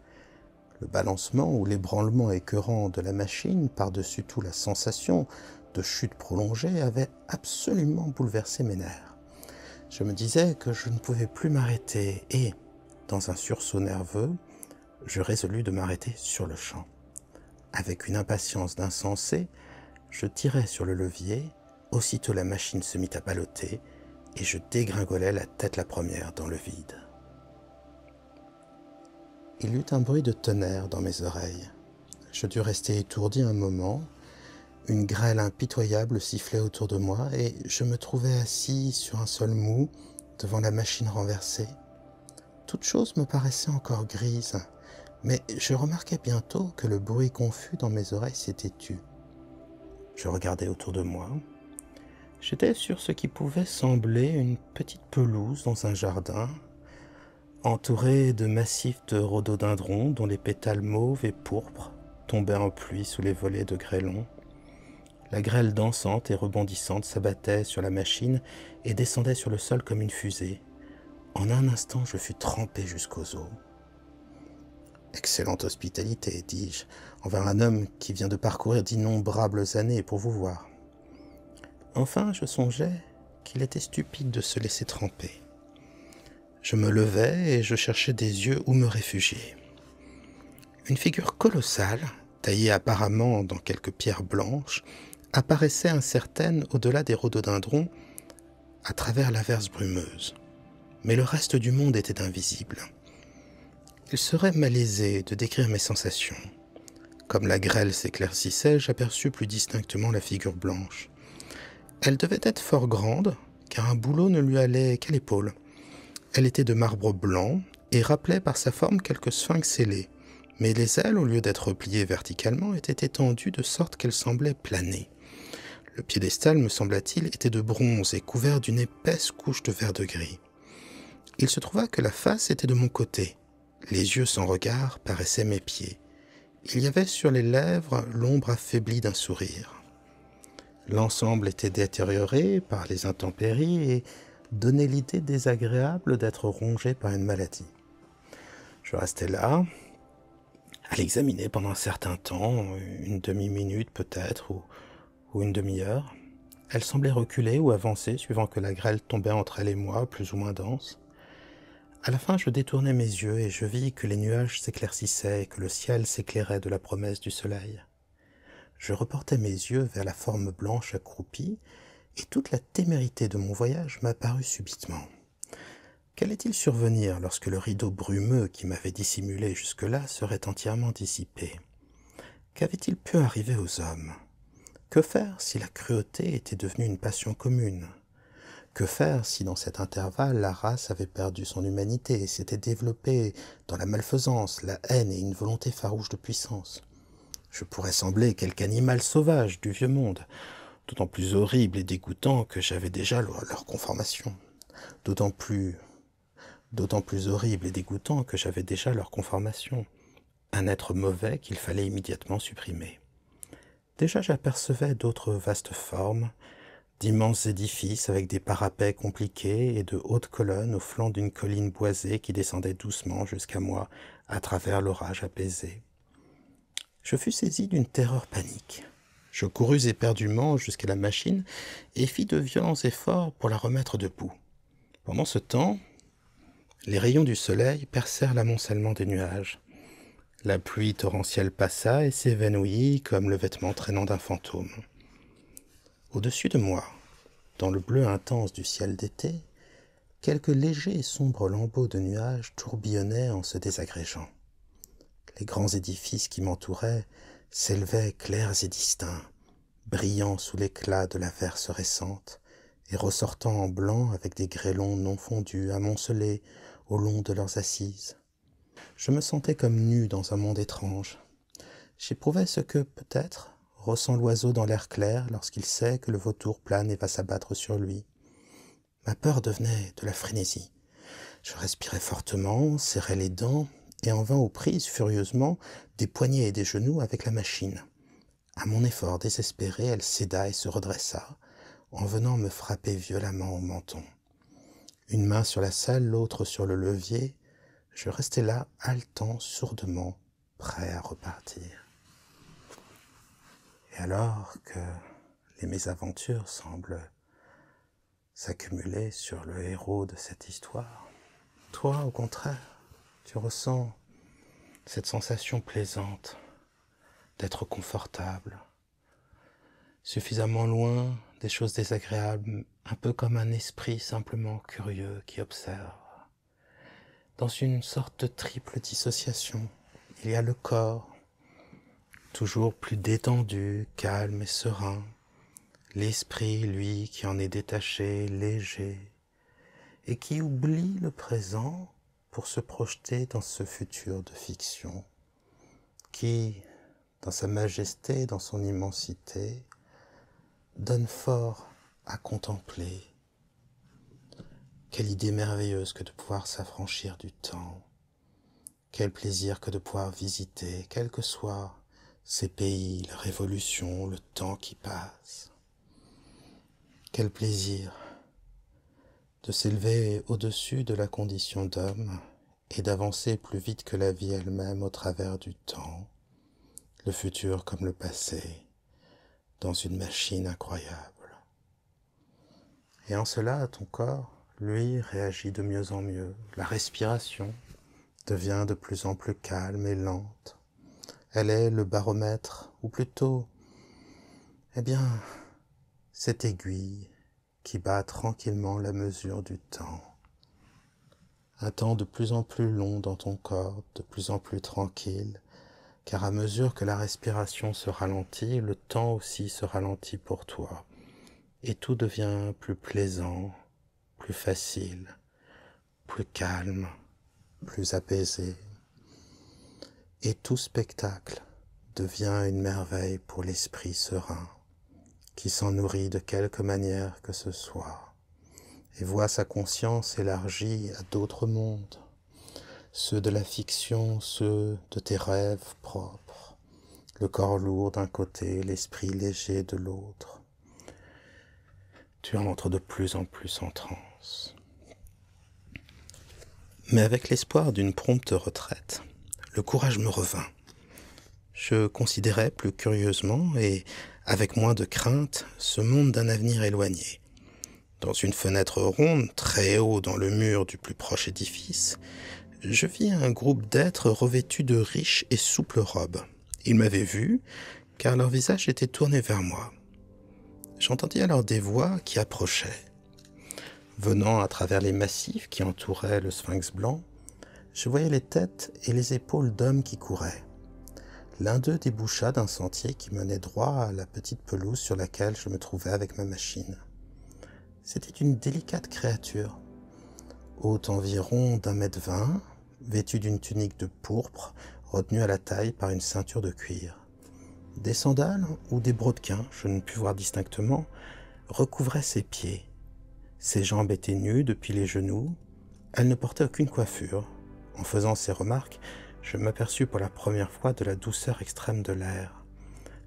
le balancement ou l'ébranlement écœurant de la machine, par-dessus tout la sensation de chute prolongée, avait absolument bouleversé mes nerfs. Je me disais que je ne pouvais plus m'arrêter et, dans un sursaut nerveux, je résolus de m'arrêter sur le champ. Avec une impatience d'insensé, je tirai sur le levier, aussitôt la machine se mit à balloter et je dégringolai la tête la première dans le vide. Il y eut un bruit de tonnerre dans mes oreilles. Je dus rester étourdi un moment. Une grêle impitoyable sifflait autour de moi et je me trouvais assis sur un sol mou devant la machine renversée. Toute chose me paraissait encore grise, mais je remarquai bientôt que le bruit confus dans mes oreilles s'était tu. Je regardai autour de moi. J'étais sur ce qui pouvait sembler une petite pelouse dans un jardin, entourée de massifs de rhododendrons dont les pétales mauves et pourpres tombaient en pluie sous les volets de grêlons. La grêle dansante et rebondissante s'abattait sur la machine et descendait sur le sol comme une fusée. En un instant, je fus trempé jusqu'aux os. Excellente hospitalité, dis-je, envers un homme qui vient de parcourir d'innombrables années pour vous voir. Enfin, je songeais qu'il était stupide de se laisser tremper. Je me levai et je cherchais des yeux où me réfugier. Une figure colossale, taillée apparemment dans quelques pierres blanches, apparaissait incertaine au-delà des rhododendrons, à travers l'averse brumeuse. Mais le reste du monde était invisible. Il serait malaisé de décrire mes sensations. Comme la grêle s'éclaircissait, j'aperçus plus distinctement la figure blanche. Elle devait être fort grande, car un bouleau ne lui allait qu'à l'épaule. Elle était de marbre blanc et rappelait par sa forme quelques sphinx ailés, mais les ailes, au lieu d'être repliées verticalement, étaient étendues de sorte qu'elles semblaient planer. Le piédestal, me sembla-t-il, était de bronze et couvert d'une épaisse couche de vert de gris. Il se trouva que la face était de mon côté. Les yeux sans regard paraissaient mes pieds. Il y avait sur les lèvres l'ombre affaiblie d'un sourire. L'ensemble était détérioré par les intempéries et donnait l'idée désagréable d'être rongé par une maladie. Je restai là, à l'examiner pendant un certain temps, une demi-minute peut-être, ou une demi-heure. Elle semblait reculer ou avancer, suivant que la grêle tombait entre elle et moi, plus ou moins dense. À la fin, je détournai mes yeux et je vis que les nuages s'éclaircissaient et que le ciel s'éclairait de la promesse du soleil. Je reportai mes yeux vers la forme blanche accroupie et toute la témérité de mon voyage m'apparut subitement. Qu'allait-il survenir lorsque le rideau brumeux qui m'avait dissimulé jusque-là serait entièrement dissipé? Qu'avait-il pu arriver aux hommes? Que faire si la cruauté était devenue une passion commune? Que faire si dans cet intervalle la race avait perdu son humanité et s'était développée dans la malfaisance, la haine et une volonté farouche de puissance? Je pourrais sembler quelque animal sauvage du vieux monde, d'autant plus horrible et dégoûtant que j'avais déjà leur conformation. D'autant plus horrible et dégoûtant que j'avais déjà leur conformation. Un être mauvais qu'il fallait immédiatement supprimer. Déjà j'apercevais d'autres vastes formes, d'immenses édifices avec des parapets compliqués et de hautes colonnes au flanc d'une colline boisée qui descendait doucement jusqu'à moi à travers l'orage apaisé. Je fus saisi d'une terreur panique. Je courus éperdument jusqu'à la machine et fis de violents efforts pour la remettre debout. Pendant ce temps, les rayons du soleil percèrent l'amoncellement des nuages. La pluie torrentielle passa et s'évanouit comme le vêtement traînant d'un fantôme. Au-dessus de moi, dans le bleu intense du ciel d'été, quelques légers et sombres lambeaux de nuages tourbillonnaient en se désagrégeant. Les grands édifices qui m'entouraient s'élevaient clairs et distincts, brillant sous l'éclat de l'averse récente et ressortant en blanc avec des grêlons non fondus amoncelés au long de leurs assises. Je me sentais comme nu dans un monde étrange. J'éprouvais ce que, peut-être, ressent l'oiseau dans l'air clair lorsqu'il sait que le vautour plane et va s'abattre sur lui. Ma peur devenait de la frénésie. Je respirais fortement, serrais les dents et en vins aux prises furieusement des poignets et des genoux avec la machine. À mon effort désespéré, elle céda et se redressa, en venant me frapper violemment au menton. Une main sur la selle, l'autre sur le levier, je restais là, haletant sourdement, prêt à repartir. Et alors que les mésaventures semblent s'accumuler sur le héros de cette histoire, toi, au contraire, tu ressens cette sensation plaisante d'être confortable, suffisamment loin des choses désagréables, un peu comme un esprit simplement curieux qui observe. Dans une sorte de triple dissociation, il y a le corps, toujours plus détendu, calme et serein, l'esprit, lui, qui en est détaché, léger, et qui oublie le présent pour se projeter dans ce futur de fiction, qui, dans sa majesté, dans son immensité, donne fort à contempler. Quelle idée merveilleuse que de pouvoir s'affranchir du temps. Quel plaisir que de pouvoir visiter, quels que soient ces pays, la révolution, le temps qui passe. Quel plaisir de s'élever au-dessus de la condition d'homme et d'avancer plus vite que la vie elle-même au travers du temps, le futur comme le passé, dans une machine incroyable. Et en cela, ton corps, lui, réagit de mieux en mieux. La respiration devient de plus en plus calme et lente. Elle est le baromètre, ou plutôt, cette aiguille qui bat tranquillement la mesure du temps. Un temps de plus en plus long dans ton corps, de plus en plus tranquille, car à mesure que la respiration se ralentit, le temps aussi se ralentit pour toi, et tout devient plus plaisant, plus facile, plus calme, plus apaisé. Et tout spectacle devient une merveille pour l'esprit serein, qui s'en nourrit de quelque manière que ce soit, et voit sa conscience élargie à d'autres mondes, ceux de la fiction, ceux de tes rêves propres, le corps lourd d'un côté, l'esprit léger de l'autre. Tu entres de plus en plus en transe. Mais avec l'espoir d'une prompte retraite, le courage me revint. Je considérais plus curieusement et avec moins de crainte ce monde d'un avenir éloigné. Dans une fenêtre ronde, très haut dans le mur du plus proche édifice, je vis un groupe d'êtres revêtus de riches et souples robes. Ils m'avaient vu, car leur visage était tourné vers moi. J'entendis alors des voix qui approchaient. Venant à travers les massifs qui entouraient le sphinx blanc, je voyais les têtes et les épaules d'hommes qui couraient. L'un d'eux déboucha d'un sentier qui menait droit à la petite pelouse sur laquelle je me trouvais avec ma machine. C'était une délicate créature, haute environ d'1,20 m, vêtue d'une tunique de pourpre, retenue à la taille par une ceinture de cuir. Des sandales ou des brodequins, je ne pus voir distinctement, recouvraient ses pieds. Ses jambes étaient nues depuis les genoux. Elle ne portait aucune coiffure. En faisant ces remarques, je m'aperçus pour la première fois de la douceur extrême de l'air.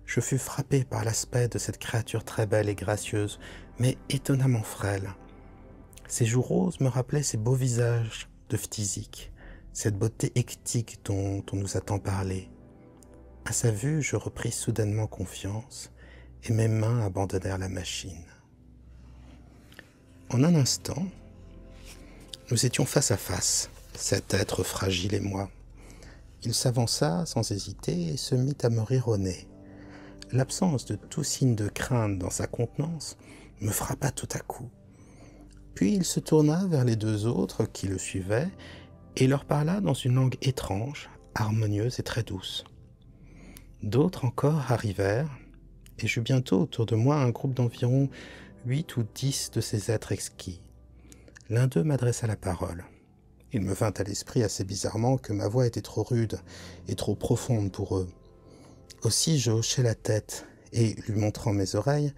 Je fus frappé par l'aspect de cette créature très belle et gracieuse, mais étonnamment frêle. Ses joues roses me rappelaient ces beaux visages de phthisique, cette beauté hectique dont on nous a tant parlé. À sa vue, je repris soudainement confiance, et mes mains abandonnèrent la machine. En un instant, nous étions face à face, cet être fragile et moi. Il s'avança sans hésiter et se mit à me rire au nez. L'absence de tout signe de crainte dans sa contenance me frappa tout à coup. Puis il se tourna vers les deux autres qui le suivaient et leur parla dans une langue étrange, harmonieuse et très douce. D'autres encore arrivèrent, et j'eus bientôt autour de moi un groupe d'environ 8 ou 10 de ces êtres exquis. L'un d'eux m'adressa la parole. Il me vint à l'esprit assez bizarrement que ma voix était trop rude et trop profonde pour eux. Aussi je hochai la tête, et, lui montrant mes oreilles,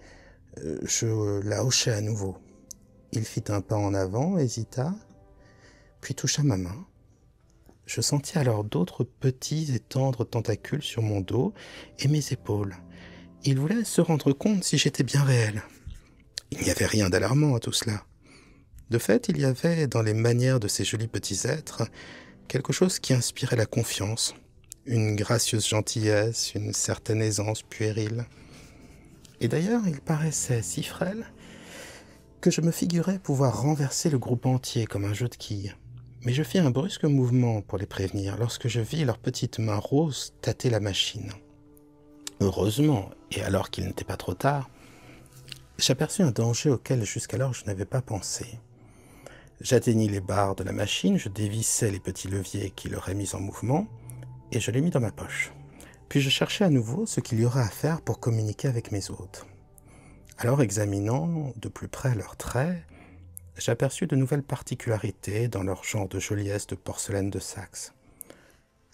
je la hochai à nouveau. Il fit un pas en avant, hésita, puis toucha ma main. Je sentis alors d'autres petits et tendres tentacules sur mon dos et mes épaules. Il voulait se rendre compte si j'étais bien réel. Il n'y avait rien d'alarmant à tout cela. De fait, il y avait dans les manières de ces jolis petits êtres quelque chose qui inspirait la confiance, une gracieuse gentillesse, une certaine aisance puérile. Et d'ailleurs, il paraissait si frêle que je me figurais pouvoir renverser le groupe entier comme un jeu de quilles. Mais je fis un brusque mouvement pour les prévenir lorsque je vis leurs petites mains roses tâter la machine. Heureusement, et alors qu'il n'était pas trop tard, j'aperçus un danger auquel jusqu'alors je n'avais pas pensé. J'atteignis les barres de la machine, je dévissai les petits leviers qui l'auraient mis en mouvement, et je les mis dans ma poche. Puis je cherchai à nouveau ce qu'il y aurait à faire pour communiquer avec mes hôtes. Alors, examinant de plus près leurs traits, j'aperçus de nouvelles particularités dans leur genre de joliesse de porcelaine de Saxe.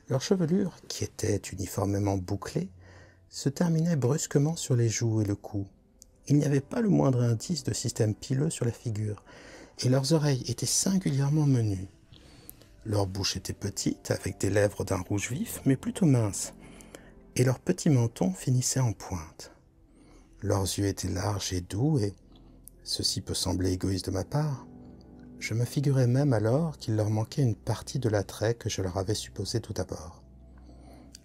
Leur chevelure, qui était uniformément bouclée, se terminait brusquement sur les joues et le cou. Il n'y avait pas le moindre indice de système pileux sur la figure, et leurs oreilles étaient singulièrement menues. Leur bouche était petite, avec des lèvres d'un rouge vif, mais plutôt minces, et leur petit menton finissait en pointe. Leurs yeux étaient larges et doux, et, ceci peut sembler égoïste de ma part, je me figurais même alors qu'il leur manquait une partie de l'attrait que je leur avais supposé tout d'abord.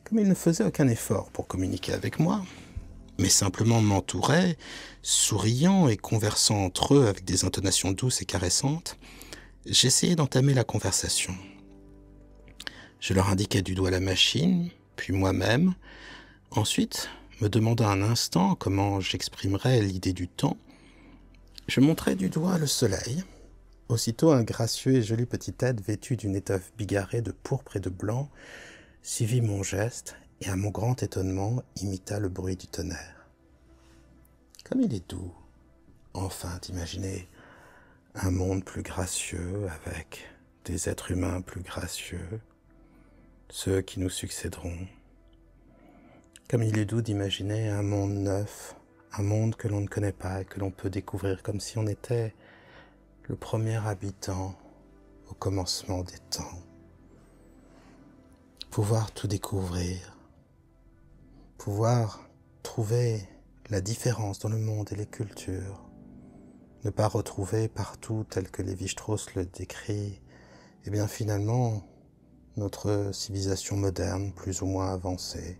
Comme ils ne faisaient aucun effort pour communiquer avec moi, mais simplement m'entouraient, souriant et conversant entre eux avec des intonations douces et caressantes, j'essayai d'entamer la conversation. Je leur indiquai du doigt la machine, puis moi-même. Ensuite, me demandant un instant comment j'exprimerais l'idée du temps, je montrai du doigt le soleil. Aussitôt, un gracieux et joli petit être vêtu d'une étoffe bigarrée de pourpre et de blanc suivit mon geste et, à mon grand étonnement, imita le bruit du tonnerre. Comme il est doux, enfin, d'imaginer un monde plus gracieux avec des êtres humains plus gracieux, ceux qui nous succéderont. Comme il est doux d'imaginer un monde neuf, un monde que l'on ne connaît pas et que l'on peut découvrir comme si on était le premier habitant au commencement des temps. Pouvoir tout découvrir, pouvoir trouver la différence dans le monde et les cultures, ne pas retrouver partout tel que Lévi-Strauss le décrit, et bien finalement notre civilisation moderne plus ou moins avancée,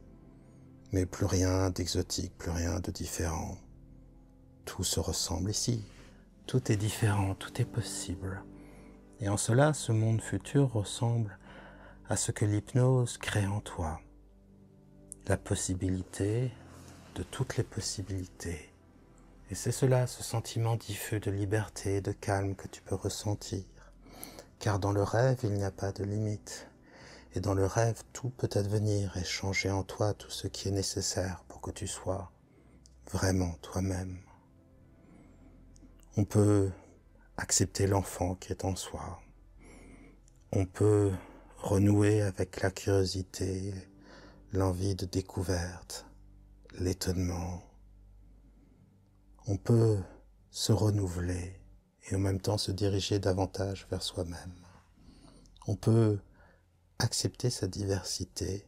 mais plus rien d'exotique, plus rien de différent. Tout se ressemble ici, tout est différent, tout est possible. Et en cela, ce monde futur ressemble à ce que l'hypnose crée en toi. La possibilité de toutes les possibilités. Et c'est cela, ce sentiment diffus de liberté et de calme que tu peux ressentir. Car dans le rêve, il n'y a pas de limite. Et dans le rêve, tout peut advenir et changer en toi tout ce qui est nécessaire pour que tu sois vraiment toi-même. On peut accepter l'enfant qui est en soi. On peut renouer avec la curiosité, l'envie de découverte, l'étonnement. On peut se renouveler et en même temps se diriger davantage vers soi-même. On peut accepter sa diversité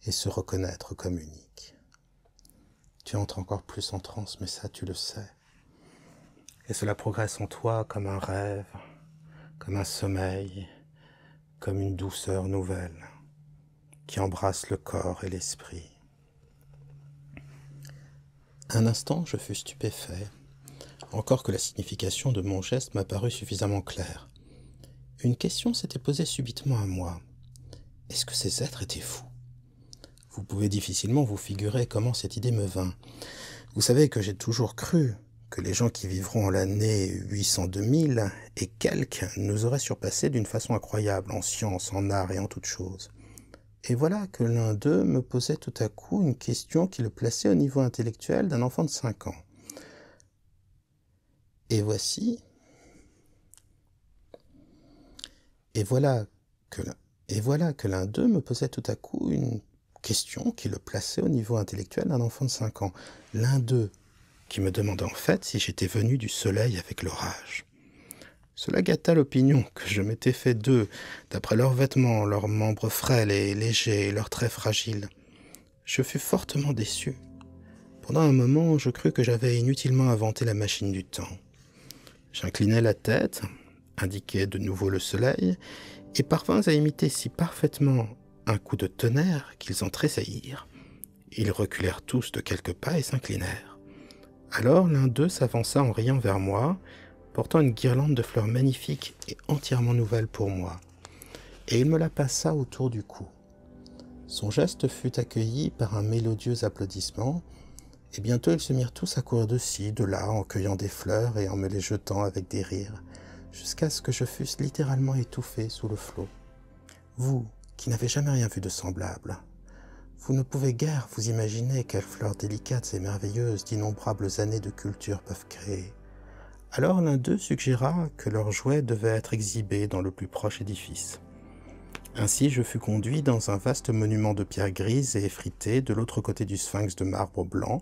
et se reconnaître comme unique. Tu entres encore plus en transe, mais ça tu le sais. Et cela progresse en toi comme un rêve, comme un sommeil, comme une douceur nouvelle qui embrasse le corps et l'esprit. Un instant, je fus stupéfait, encore que la signification de mon geste m'apparut suffisamment claire. Une question s'était posée subitement à moi. Est-ce que ces êtres étaient fous? Vous pouvez difficilement vous figurer comment cette idée me vint. Vous savez que j'ai toujours cru que les gens qui vivront en l'année 800-2000 et quelques nous auraient surpassés d'une façon incroyable en sciences, en art et en toutes choses. Et voilà que l'un d'eux me posait tout à coup une question qui le plaçait au niveau intellectuel d'un enfant de 5 ans. Et voici... Et voilà que l'un d'eux me posait tout à coup une question qui le plaçait au niveau intellectuel d'un enfant de 5 ans. L'un d'eux qui me demandait en fait si j'étais venu du soleil avec l'orage. Cela gâta l'opinion que je m'étais fait d'eux, d'après leurs vêtements, leurs membres frêles et légers, et leurs traits fragiles. Je fus fortement déçu. Pendant un moment, je crus que j'avais inutilement inventé la machine du temps. J'inclinai la tête, indiquai de nouveau le soleil, et parvins à imiter si parfaitement un coup de tonnerre qu'ils en tressaillirent. Ils reculèrent tous de quelques pas et s'inclinèrent. Alors l'un d'eux s'avança en riant vers moi, portant une guirlande de fleurs magnifiques et entièrement nouvelle pour moi, et il me la passa autour du cou. Son geste fut accueilli par un mélodieux applaudissement, et bientôt ils se mirent tous à courir de ci, de là, en cueillant des fleurs et en me les jetant avec des rires, jusqu'à ce que je fusse littéralement étouffé sous le flot. Vous, qui n'avez jamais rien vu de semblable, vous ne pouvez guère vous imaginer quelles fleurs délicates et merveilleuses d'innombrables années de culture peuvent créer. Alors l'un d'eux suggéra que leurs jouets devaient être exhibés dans le plus proche édifice. Ainsi je fus conduit dans un vaste monument de pierre grise et effritée de l'autre côté du sphinx de marbre blanc,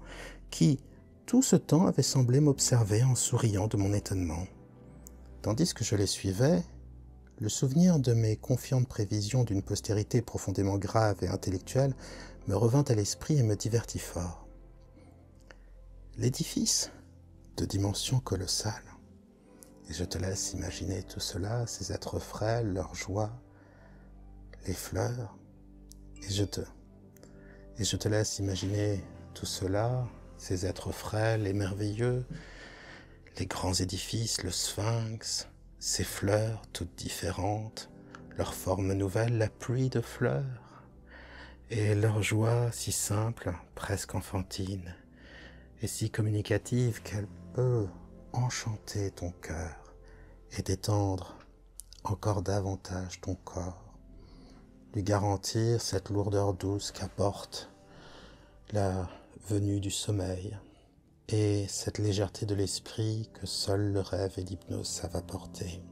qui, tout ce temps, avait semblé m'observer en souriant de mon étonnement. Tandis que je les suivais, le souvenir de mes confiantes prévisions d'une postérité profondément grave et intellectuelle me revint à l'esprit et me divertit fort. L'édifice, de dimension colossale, et je te laisse imaginer tout cela, ces êtres frêles, leur joie, les fleurs, et je te laisse imaginer tout cela, ces êtres frêles et merveilleux, les grands édifices, le sphinx, ces fleurs toutes différentes, leur forme nouvelle, la pluie de fleurs, et leur joie si simple, presque enfantine, et si communicative qu'elle peut enchanter ton cœur et détendre encore davantage ton corps, lui garantir cette lourdeur douce qu'apporte la venue du sommeil et cette légèreté de l'esprit que seul le rêve et l'hypnose savent apporter,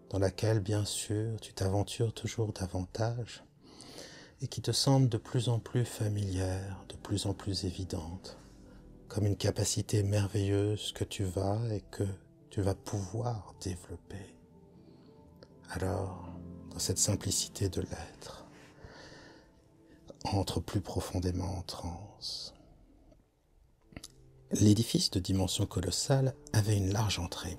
dans laquelle, bien sûr, tu t'aventures toujours davantage et qui te semble de plus en plus familière, de plus en plus évidente, comme une capacité merveilleuse que tu vas et que tu vas pouvoir développer. Alors, dans cette simplicité de l'être, entre plus profondément en transe. L'édifice de dimension colossale avait une large entrée.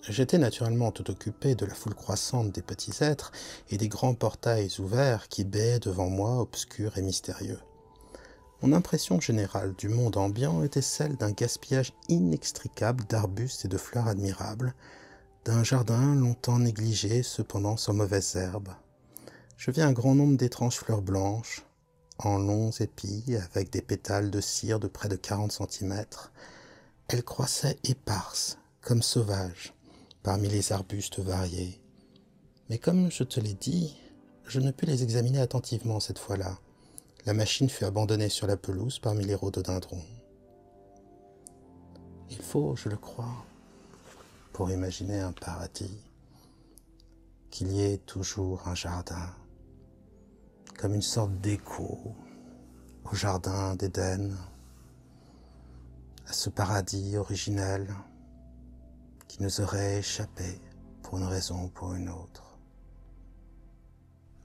J'étais naturellement tout occupé de la foule croissante des petits êtres et des grands portails ouverts qui béaient devant moi, obscurs et mystérieux. Mon impression générale du monde ambiant était celle d'un gaspillage inextricable d'arbustes et de fleurs admirables, d'un jardin longtemps négligé, cependant sans mauvaises herbes. Je vis un grand nombre d'étranges fleurs blanches, en longs épis, avec des pétales de cire de près de 40 centimètres. Elles croissaient éparses, comme sauvages, parmi les arbustes variés. Mais comme je te l'ai dit, je ne pus les examiner attentivement cette fois-là. La machine fut abandonnée sur la pelouse parmi les rhododendrons. Il faut, je le crois, pour imaginer un paradis, qu'il y ait toujours un jardin, comme une sorte d'écho au jardin d'Éden, à ce paradis originel qui nous aurait échappé pour une raison ou pour une autre.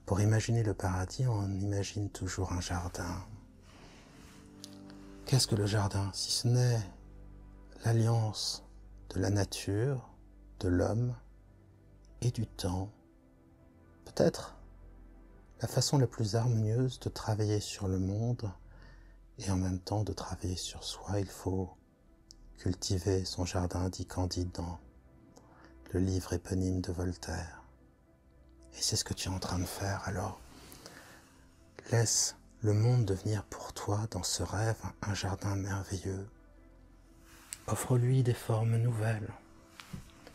Pour imaginer le paradis, on imagine toujours un jardin. Qu'est-ce que le jardin, si ce n'est l'alliance de la nature, de l'homme et du temps? Peut-être la façon la plus harmonieuse de travailler sur le monde et en même temps de travailler sur soi. Il faut cultiver son jardin, dit Candide dans le livre éponyme de Voltaire. Et c'est ce que tu es en train de faire, alors laisse le monde devenir pour toi, dans ce rêve, un jardin merveilleux. Offre-lui des formes nouvelles,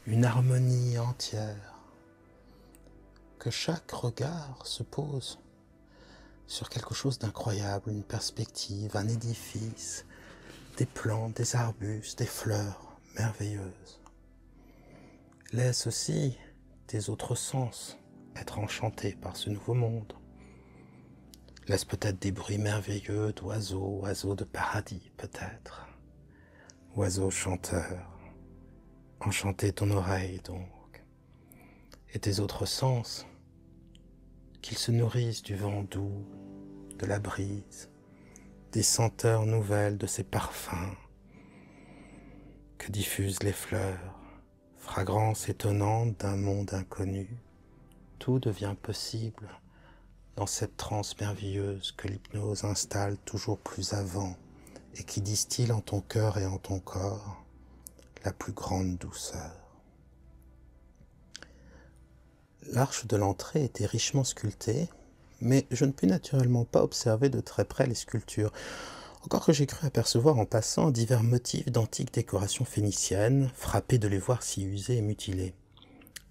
une harmonie entière. Que chaque regard se pose sur quelque chose d'incroyable, une perspective, un édifice, des plantes, des arbustes, des fleurs merveilleuses. Laisse aussi tes autres sens être enchantés par ce nouveau monde. Laisse peut-être des bruits merveilleux d'oiseaux, oiseaux de paradis peut-être, oiseaux chanteurs, enchanter ton oreille donc, et tes autres sens, qu'ils se nourrissent du vent doux, de la brise, des senteurs nouvelles de ces parfums que diffusent les fleurs, fragrance étonnante d'un monde inconnu. Tout devient possible dans cette transe merveilleuse que l'hypnose installe toujours plus avant et qui distille en ton cœur et en ton corps la plus grande douceur. L'arche de l'entrée était richement sculptée, mais je ne pus naturellement pas observer de très près les sculptures, encore que j'ai cru apercevoir en passant divers motifs d'antiques décorations phéniciennes, frappé de les voir si usés et mutilés.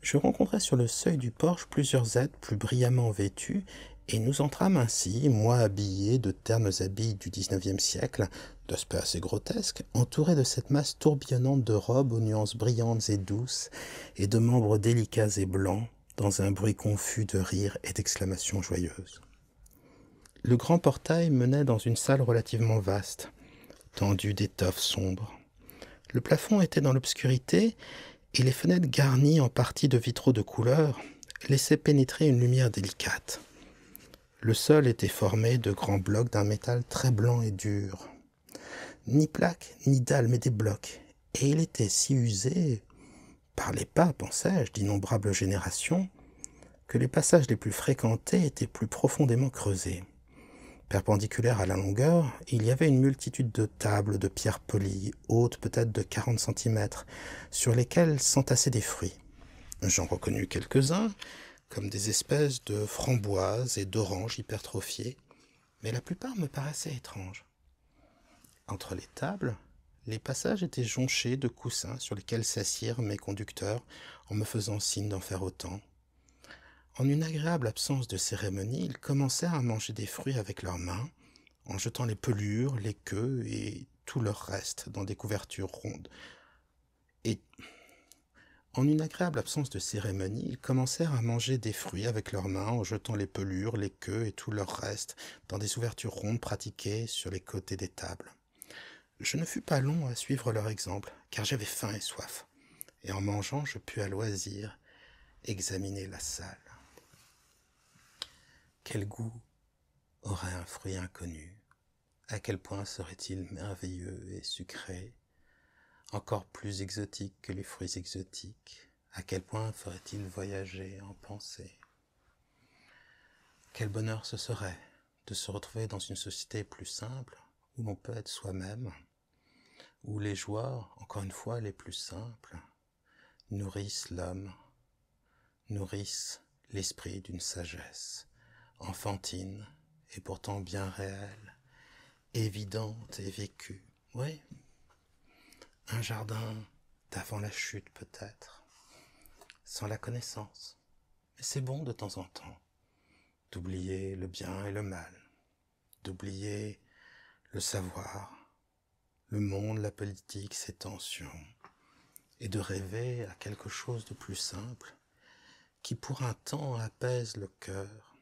Je rencontrai sur le seuil du porche plusieurs êtres plus brillamment vêtus, et nous entrâmes ainsi, moi habillé de ternes habits du XIXe siècle, d'aspect assez grotesque, entouré de cette masse tourbillonnante de robes aux nuances brillantes et douces, et de membres délicats et blancs, dans un bruit confus de rires et d'exclamations joyeuses. Le grand portail menait dans une salle relativement vaste, tendue d'étoffes sombres. Le plafond était dans l'obscurité, et les fenêtres garnies en partie de vitraux de couleur laissaient pénétrer une lumière délicate. Le sol était formé de grands blocs d'un métal très blanc et dur. Ni plaques, ni dalles, mais des blocs. Et il était si usé, par les pas, pensais-je, d'innombrables générations, que les passages les plus fréquentés étaient plus profondément creusés. Perpendiculaires à la longueur, il y avait une multitude de tables de pierre polie, hautes peut-être de 40 cm, sur lesquelles s'entassaient des fruits. J'en reconnus quelques-uns, comme des espèces de framboises et d'oranges hypertrophiées, mais la plupart me paraissaient étranges. Entre les tables, les passages étaient jonchés de coussins sur lesquels s'assirent mes conducteurs en me faisant signe d'en faire autant. En une agréable absence de cérémonie, ils commencèrent à manger des fruits avec leurs mains, en jetant les pelures, les queues et tout leur reste dans des couvertures rondes. En une agréable absence de cérémonie, ils commencèrent à manger des fruits avec leurs mains, en jetant les pelures, les queues et tout leur reste dans des ouvertures rondes pratiquées sur les côtés des tables. Je ne fus pas long à suivre leur exemple, car j'avais faim et soif, et en mangeant, je pus à loisir examiner la salle. Quel goût aurait un fruit inconnu? À quel point serait-il merveilleux et sucré? Encore plus exotique que les fruits exotiques? À quel point ferait-il voyager en pensée? Quel bonheur ce serait de se retrouver dans une société plus simple, où l'on peut être soi-même, où les joies, encore une fois les plus simples, nourrissent l'homme, nourrissent l'esprit d'une sagesse enfantine et pourtant bien réelle, évidente et vécue. Oui, un jardin d'avant la chute peut-être, sans la connaissance. Mais c'est bon de temps en temps d'oublier le bien et le mal, d'oublier le savoir, le monde, la politique, ses tensions, et de rêver à quelque chose de plus simple qui pour un temps apaise le cœur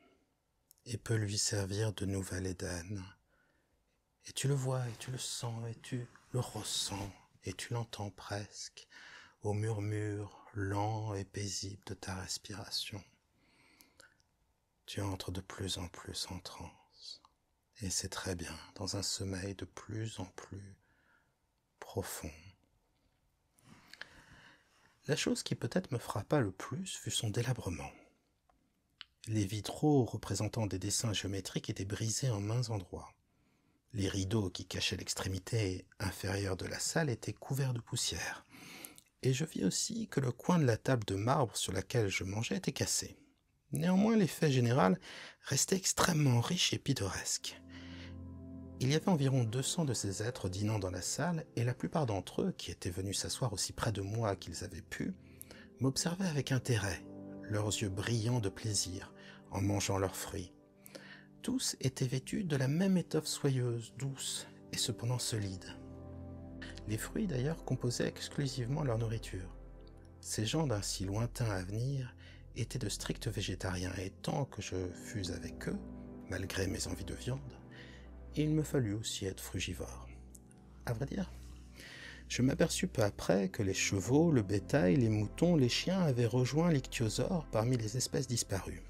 et peut lui servir de nouvel Éden. Et tu le vois, et tu le sens, et tu le ressens, et tu l'entends presque au murmure lent et paisible de ta respiration. Tu entres de plus en plus en transe, et c'est très bien, dans un sommeil de plus en plus profond. La chose qui peut-être me frappa le plus fut son délabrement. Les vitraux représentant des dessins géométriques étaient brisés en maint endroits. Les rideaux qui cachaient l'extrémité inférieure de la salle étaient couverts de poussière. Et je vis aussi que le coin de la table de marbre sur laquelle je mangeais était cassé. Néanmoins, l'effet général restait extrêmement riche et pittoresque. Il y avait environ 200 de ces êtres dînant dans la salle, et la plupart d'entre eux, qui étaient venus s'asseoir aussi près de moi qu'ils avaient pu, m'observaient avec intérêt, leurs yeux brillants de plaisir, en mangeant leurs fruits. Tous étaient vêtus de la même étoffe soyeuse, douce et cependant solide. Les fruits d'ailleurs composaient exclusivement leur nourriture. Ces gens d'un si lointain avenir étaient de stricts végétariens, et tant que je fus avec eux, malgré mes envies de viande, il me fallut aussi être frugivore. À vrai dire, je m'aperçus peu après que les chevaux, le bétail, les moutons, les chiens avaient rejoint l'ichthyosaure parmi les espèces disparues.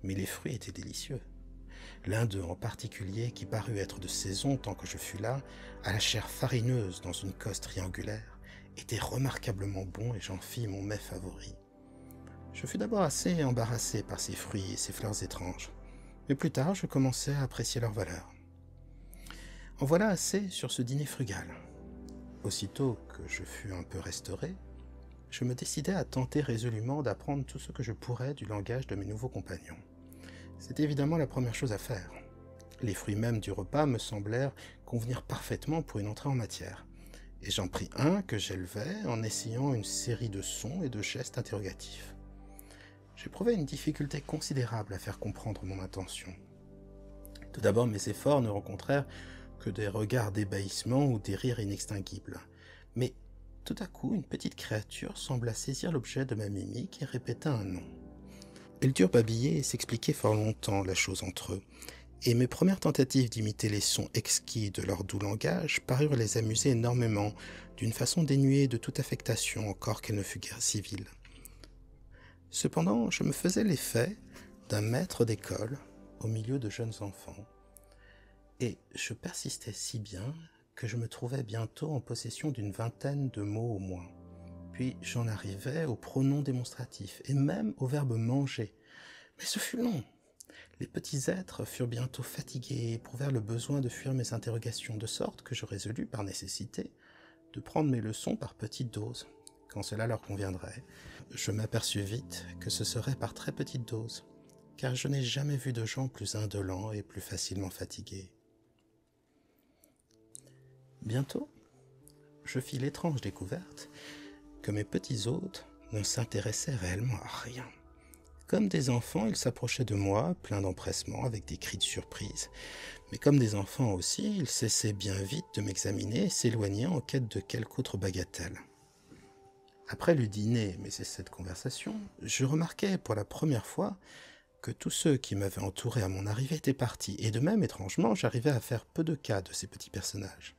Mais les fruits étaient délicieux. L'un d'eux en particulier, qui parut être de saison tant que je fus là, à la chair farineuse dans une cosse triangulaire, était remarquablement bon et j'en fis mon mets favori. Je fus d'abord assez embarrassé par ces fruits et ces fleurs étranges, mais plus tard je commençai à apprécier leur valeur. En voilà assez sur ce dîner frugal. Aussitôt que je fus un peu restauré, je me décidai à tenter résolument d'apprendre tout ce que je pourrais du langage de mes nouveaux compagnons. C'était évidemment la première chose à faire. Les fruits mêmes du repas me semblèrent convenir parfaitement pour une entrée en matière, et j'en pris un que j'élevai en essayant une série de sons et de gestes interrogatifs. J'éprouvais une difficulté considérable à faire comprendre mon intention. Tout d'abord, mes efforts ne rencontrèrent que des regards d'ébahissement ou des rires inextinguibles. Mais tout à coup, une petite créature sembla saisir l'objet de ma mimique et répéta un nom. Ils durent babiller et s'expliquer fort longtemps la chose entre eux, et mes premières tentatives d'imiter les sons exquis de leur doux langage parurent les amuser énormément, d'une façon dénuée de toute affectation, encore qu'elle ne fût guère civile. Cependant, je me faisais l'effet d'un maître d'école au milieu de jeunes enfants, et je persistais si bien que je me trouvais bientôt en possession d'une vingtaine de mots au moins. Puis j'en arrivais aux pronoms démonstratifs, et même au verbe manger. Mais ce fut long. Les petits êtres furent bientôt fatigués et éprouvèrent le besoin de fuir mes interrogations, de sorte que je résolus, par nécessité, de prendre mes leçons par petites doses, quand cela leur conviendrait. Je m'aperçus vite que ce serait par très petites doses, car je n'ai jamais vu de gens plus indolents et plus facilement fatigués. Bientôt, je fis l'étrange découverte que mes petits hôtes ne s'intéressaient réellement à rien. Comme des enfants, ils s'approchaient de moi, pleins d'empressement, avec des cris de surprise. Mais comme des enfants aussi, ils cessaient bien vite de m'examiner et s'éloignaient en quête de quelque autre bagatelle. Après le dîner, mais c'est cette conversation, je remarquai pour la première fois que tous ceux qui m'avaient entouré à mon arrivée étaient partis, et de même, étrangement, j'arrivais à faire peu de cas de ces petits personnages.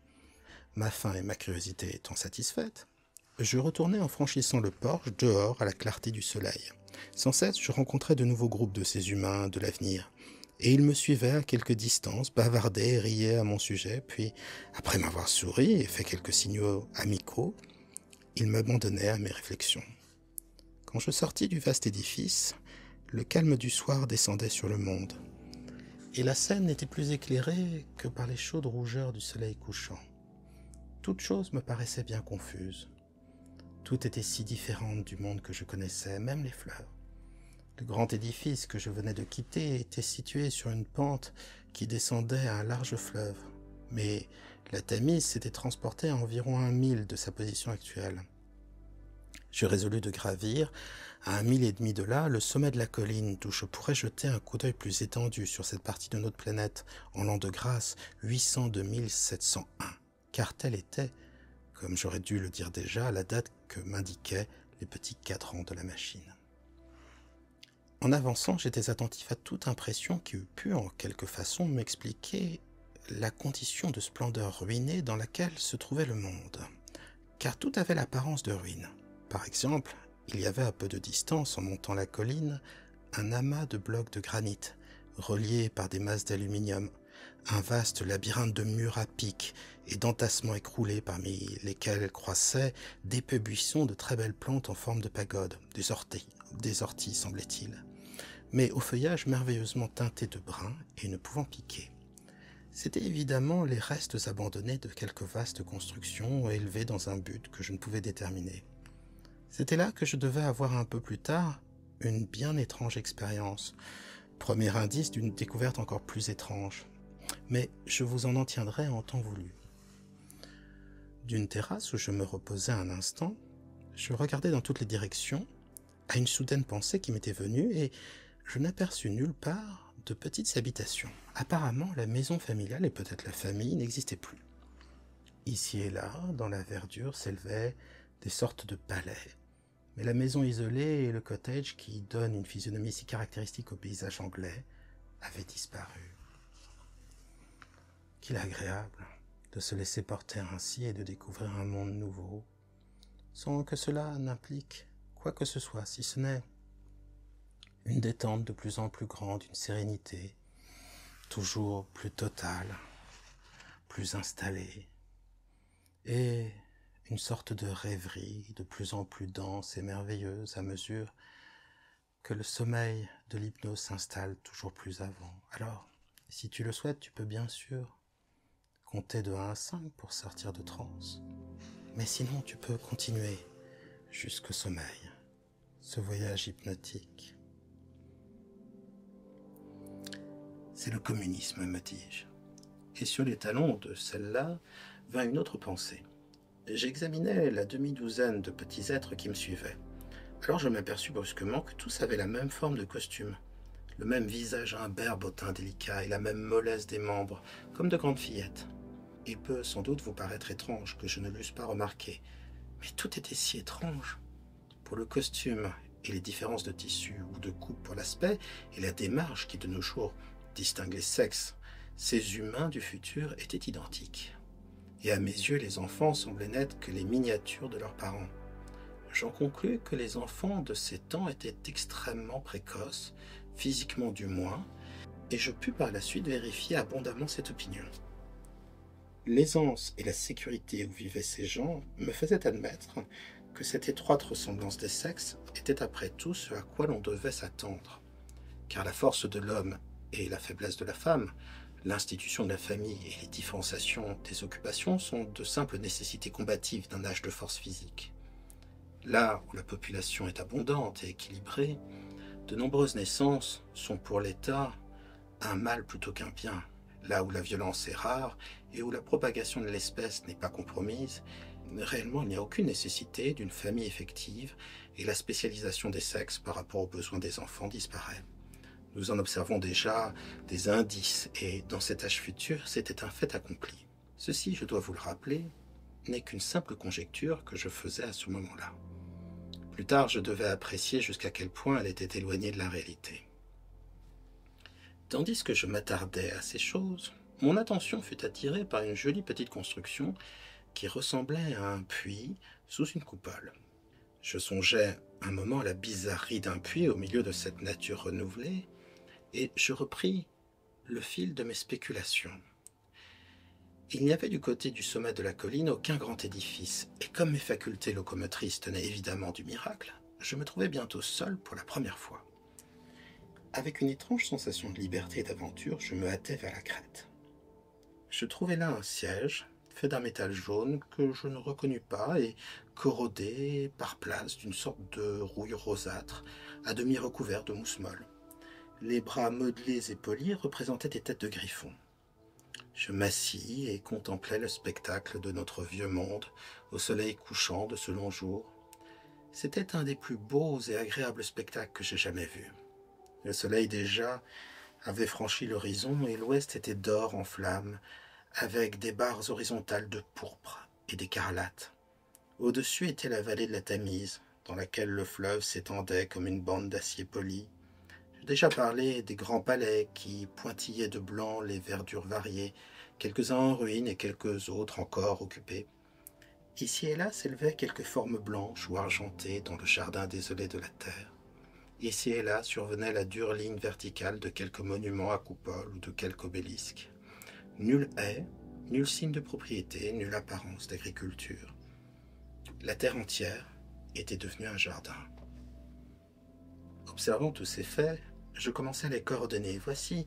Ma faim et ma curiosité étant satisfaites, je retournai en franchissant le porche dehors à la clarté du soleil. Sans cesse, je rencontrais de nouveaux groupes de ces humains de l'avenir, et ils me suivaient à quelque distance, bavardaient et riaient à mon sujet, puis, après m'avoir souri et fait quelques signaux amicaux, ils m'abandonnaient à mes réflexions. Quand je sortis du vaste édifice, le calme du soir descendait sur le monde, et la scène n'était plus éclairée que par les chaudes rougeurs du soleil couchant. Toute chose me paraissait bien confuse. Tout était si différent du monde que je connaissais, même les fleurs. Le grand édifice que je venais de quitter était situé sur une pente qui descendait à un large fleuve, mais la Tamise s'était transportée à environ 1 mille de sa position actuelle. Je résolus de gravir, à 1 mille et demi de là, le sommet de la colline, d'où je pourrais jeter un coup d'œil plus étendu sur cette partie de notre planète, en l'an de grâce 802 701, car telle était, comme j'aurais dû le dire déjà, la date que m'indiquaient les petits cadrans de la machine. En avançant, j'étais attentif à toute impression qui eût pu, en quelque façon, m'expliquer la condition de splendeur ruinée dans laquelle se trouvait le monde, car tout avait l'apparence de ruine. Par exemple, il y avait à peu de distance, en montant la colline, un amas de blocs de granit, reliés par des masses d'aluminium, un vaste labyrinthe de murs à pic et d'entassements écroulés parmi lesquels croissaient d'épais buissons de très belles plantes en forme de pagode, des orties semblait-il, mais au feuillage merveilleusement teinté de brun et ne pouvant piquer. C'étaient évidemment les restes abandonnés de quelques vastes constructions élevées dans un but que je ne pouvais déterminer. C'était là que je devais avoir un peu plus tard une bien étrange expérience, premier indice d'une découverte encore plus étrange. mais je vous en tiendrai en temps voulu. D'une terrasse où je me reposais un instant, je regardais dans toutes les directions, à une soudaine pensée qui m'était venue, et je n'aperçus nulle part de petites habitations. Apparemment, la maison familiale et peut-être la famille n'existaient plus. Ici et là, dans la verdure, s'élevaient des sortes de palais, mais la maison isolée et le cottage qui donne une physionomie si caractéristique au paysage anglais avaient disparu. Qu'il est agréable de se laisser porter ainsi et de découvrir un monde nouveau, sans que cela n'implique quoi que ce soit, si ce n'est une détente de plus en plus grande, une sérénité toujours plus totale, plus installée, et une sorte de rêverie de plus en plus dense et merveilleuse à mesure que le sommeil de l'hypnose s'installe toujours plus avant. Alors, si tu le souhaites, tu peux bien sûr compter de 1 à 5 pour sortir de transe. Mais sinon, tu peux continuer jusqu'au sommeil, ce voyage hypnotique. C'est le communisme, me dis-je. Et sur les talons de celle-là vint une autre pensée. J'examinais la demi-douzaine de petits êtres qui me suivaient. Alors je m'aperçus brusquement que tous avaient la même forme de costume, le même visage imberbe au teint délicat et la même mollesse des membres, comme de grandes fillettes. Il peut sans doute vous paraître étrange que je ne l'eusse pas remarqué, mais tout était si étrange. Pour le costume et les différences de tissu ou de coupe pour l'aspect et la démarche qui de nos jours distingue les sexes, ces humains du futur étaient identiques. Et à mes yeux, les enfants semblaient n'être que les miniatures de leurs parents. J'en conclus que les enfants de ces temps étaient extrêmement précoces, physiquement du moins, et je pus par la suite vérifier abondamment cette opinion. L'aisance et la sécurité où vivaient ces gens me faisaient admettre que cette étroite ressemblance des sexes était après tout ce à quoi l'on devait s'attendre, car la force de l'homme et la faiblesse de la femme, l'institution de la famille et les différenciations des occupations sont de simples nécessités combatives d'un âge de force physique. Là où la population est abondante et équilibrée, de nombreuses naissances sont pour l'État un mal plutôt qu'un bien. Là où la violence est rare et où la propagation de l'espèce n'est pas compromise, réellement il n'y a aucune nécessité d'une famille effective et la spécialisation des sexes par rapport aux besoins des enfants disparaît. Nous en observons déjà des indices et dans cet âge futur, c'était un fait accompli. Ceci, je dois vous le rappeler, n'est qu'une simple conjecture que je faisais à ce moment-là. Plus tard, je devais apprécier jusqu'à quel point elle était éloignée de la réalité. Tandis que je m'attardais à ces choses, mon attention fut attirée par une jolie petite construction qui ressemblait à un puits sous une coupole. Je songeais un moment à la bizarrerie d'un puits au milieu de cette nature renouvelée, et je repris le fil de mes spéculations. Il n'y avait du côté du sommet de la colline aucun grand édifice, et comme mes facultés locomotrices tenaient évidemment du miracle, je me trouvais bientôt seul pour la première fois. Avec une étrange sensation de liberté et d'aventure, je me hâtais vers la crête. Je trouvai là un siège, fait d'un métal jaune que je ne reconnus pas et corrodé par places d'une sorte de rouille rosâtre, à demi recouvert de mousse molle. Les bras modelés et polis représentaient des têtes de griffons. Je m'assis et contemplais le spectacle de notre vieux monde au soleil couchant de ce long jour. C'était un des plus beaux et agréables spectacles que j'ai jamais vus. Le soleil déjà avait franchi l'horizon et l'ouest était d'or en flammes, avec des barres horizontales de pourpre et d'écarlate. Au-dessus était la vallée de la Tamise, dans laquelle le fleuve s'étendait comme une bande d'acier poli. J'ai déjà parlé des grands palais qui pointillaient de blanc les verdures variées, quelques-uns en ruine et quelques autres encore occupés. Ici et là s'élevaient quelques formes blanches ou argentées dans le jardin désolé de la terre. Ici et là survenait la dure ligne verticale de quelques monuments à coupole ou de quelques obélisques. Nulle haie, nul signe de propriété, nulle apparence d'agriculture. La terre entière était devenue un jardin. Observant tous ces faits, je commençai à les coordonner. Voici,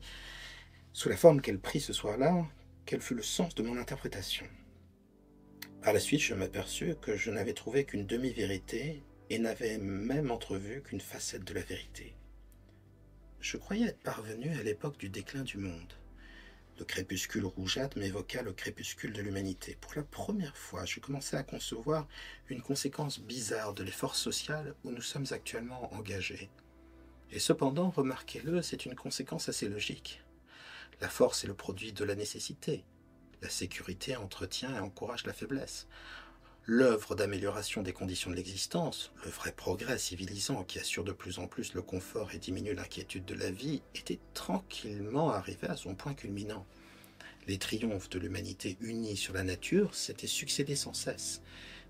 sous la forme qu'elle prit ce soir-là, quel fut le sens de mon interprétation. Par la suite, je m'aperçus que je n'avais trouvé qu'une demi-vérité et n'avais même entrevu qu'une facette de la vérité. Je croyais être parvenu à l'époque du déclin du monde, Le crépuscule rougeâtre m'évoqua le crépuscule de l'humanité. Pour la première fois, je commençais à concevoir une conséquence bizarre de l'effort social où nous sommes actuellement engagés. Et cependant, remarquez-le, c'est une conséquence assez logique. La force est le produit de la nécessité. La sécurité entretient et encourage la faiblesse. L'œuvre d'amélioration des conditions de l'existence, le vrai progrès civilisant qui assure de plus en plus le confort et diminue l'inquiétude de la vie, était tranquillement arrivé à son point culminant. Les triomphes de l'humanité unie sur la nature s'étaient succédés sans cesse.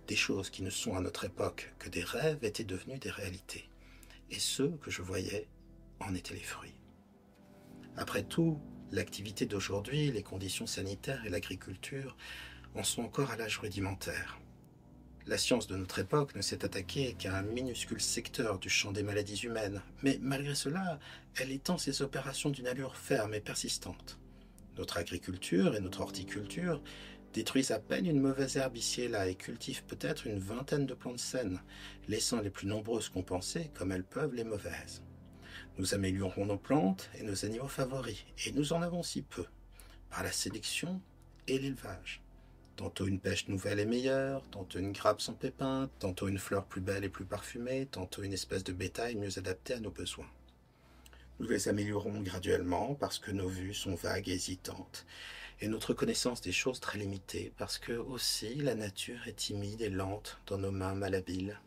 Des choses qui ne sont à notre époque que des rêves étaient devenues des réalités. Et ceux que je voyais en étaient les fruits. Après tout, l'activité d'aujourd'hui, les conditions sanitaires et l'agriculture en sont encore à l'âge rudimentaire. La science de notre époque ne s'est attaquée qu'à un minuscule secteur du champ des maladies humaines, mais malgré cela, elle étend ses opérations d'une allure ferme et persistante. Notre agriculture et notre horticulture détruisent à peine une mauvaise herbe ici et là et cultivent peut-être une vingtaine de plantes saines, laissant les plus nombreuses compenser comme elles peuvent les mauvaises. Nous améliorons nos plantes et nos animaux favoris, et nous en avons si peu, par la sélection et l'élevage. Tantôt une pêche nouvelle et meilleure, tantôt une grappe sans pépins, tantôt une fleur plus belle et plus parfumée, tantôt une espèce de bétail mieux adaptée à nos besoins. Nous les améliorons graduellement parce que nos vues sont vagues et hésitantes, et notre connaissance des choses très limitée parce que, aussi, la nature est timide et lente dans nos mains malhabiles.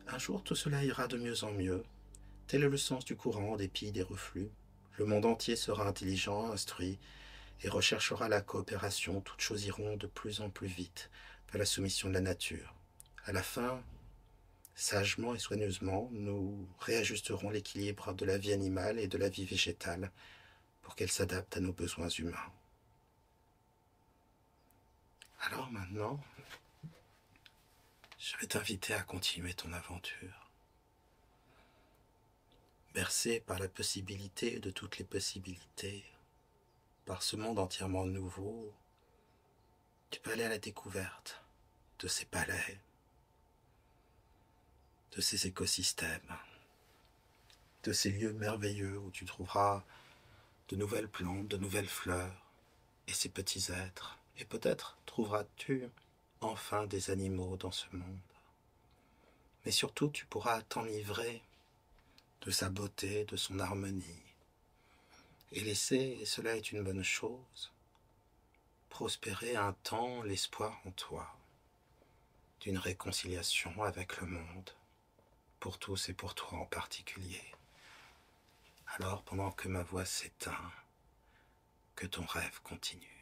Un jour, tout cela ira de mieux en mieux. Tel est le sens du courant en dépit des reflux. Le monde entier sera intelligent, instruit, et recherchera la coopération, toutes choses iront de plus en plus vite vers la soumission de la nature. À la fin, sagement et soigneusement, nous réajusterons l'équilibre de la vie animale et de la vie végétale pour qu'elle s'adapte à nos besoins humains. Alors maintenant, je vais t'inviter à continuer ton aventure. Bercé par la possibilité de toutes les possibilités, par ce monde entièrement nouveau, tu peux aller à la découverte de ces palais, de ces écosystèmes, de ces lieux merveilleux où tu trouveras de nouvelles plantes, de nouvelles fleurs et ces petits êtres. Et peut-être trouveras-tu enfin des animaux dans ce monde. Mais surtout, tu pourras t'enivrer de sa beauté, de son harmonie, et laisser, et cela est une bonne chose, prospérer un temps l'espoir en toi, d'une réconciliation avec le monde, pour tous et pour toi en particulier. Alors, pendant que ma voix s'éteint, que ton rêve continue.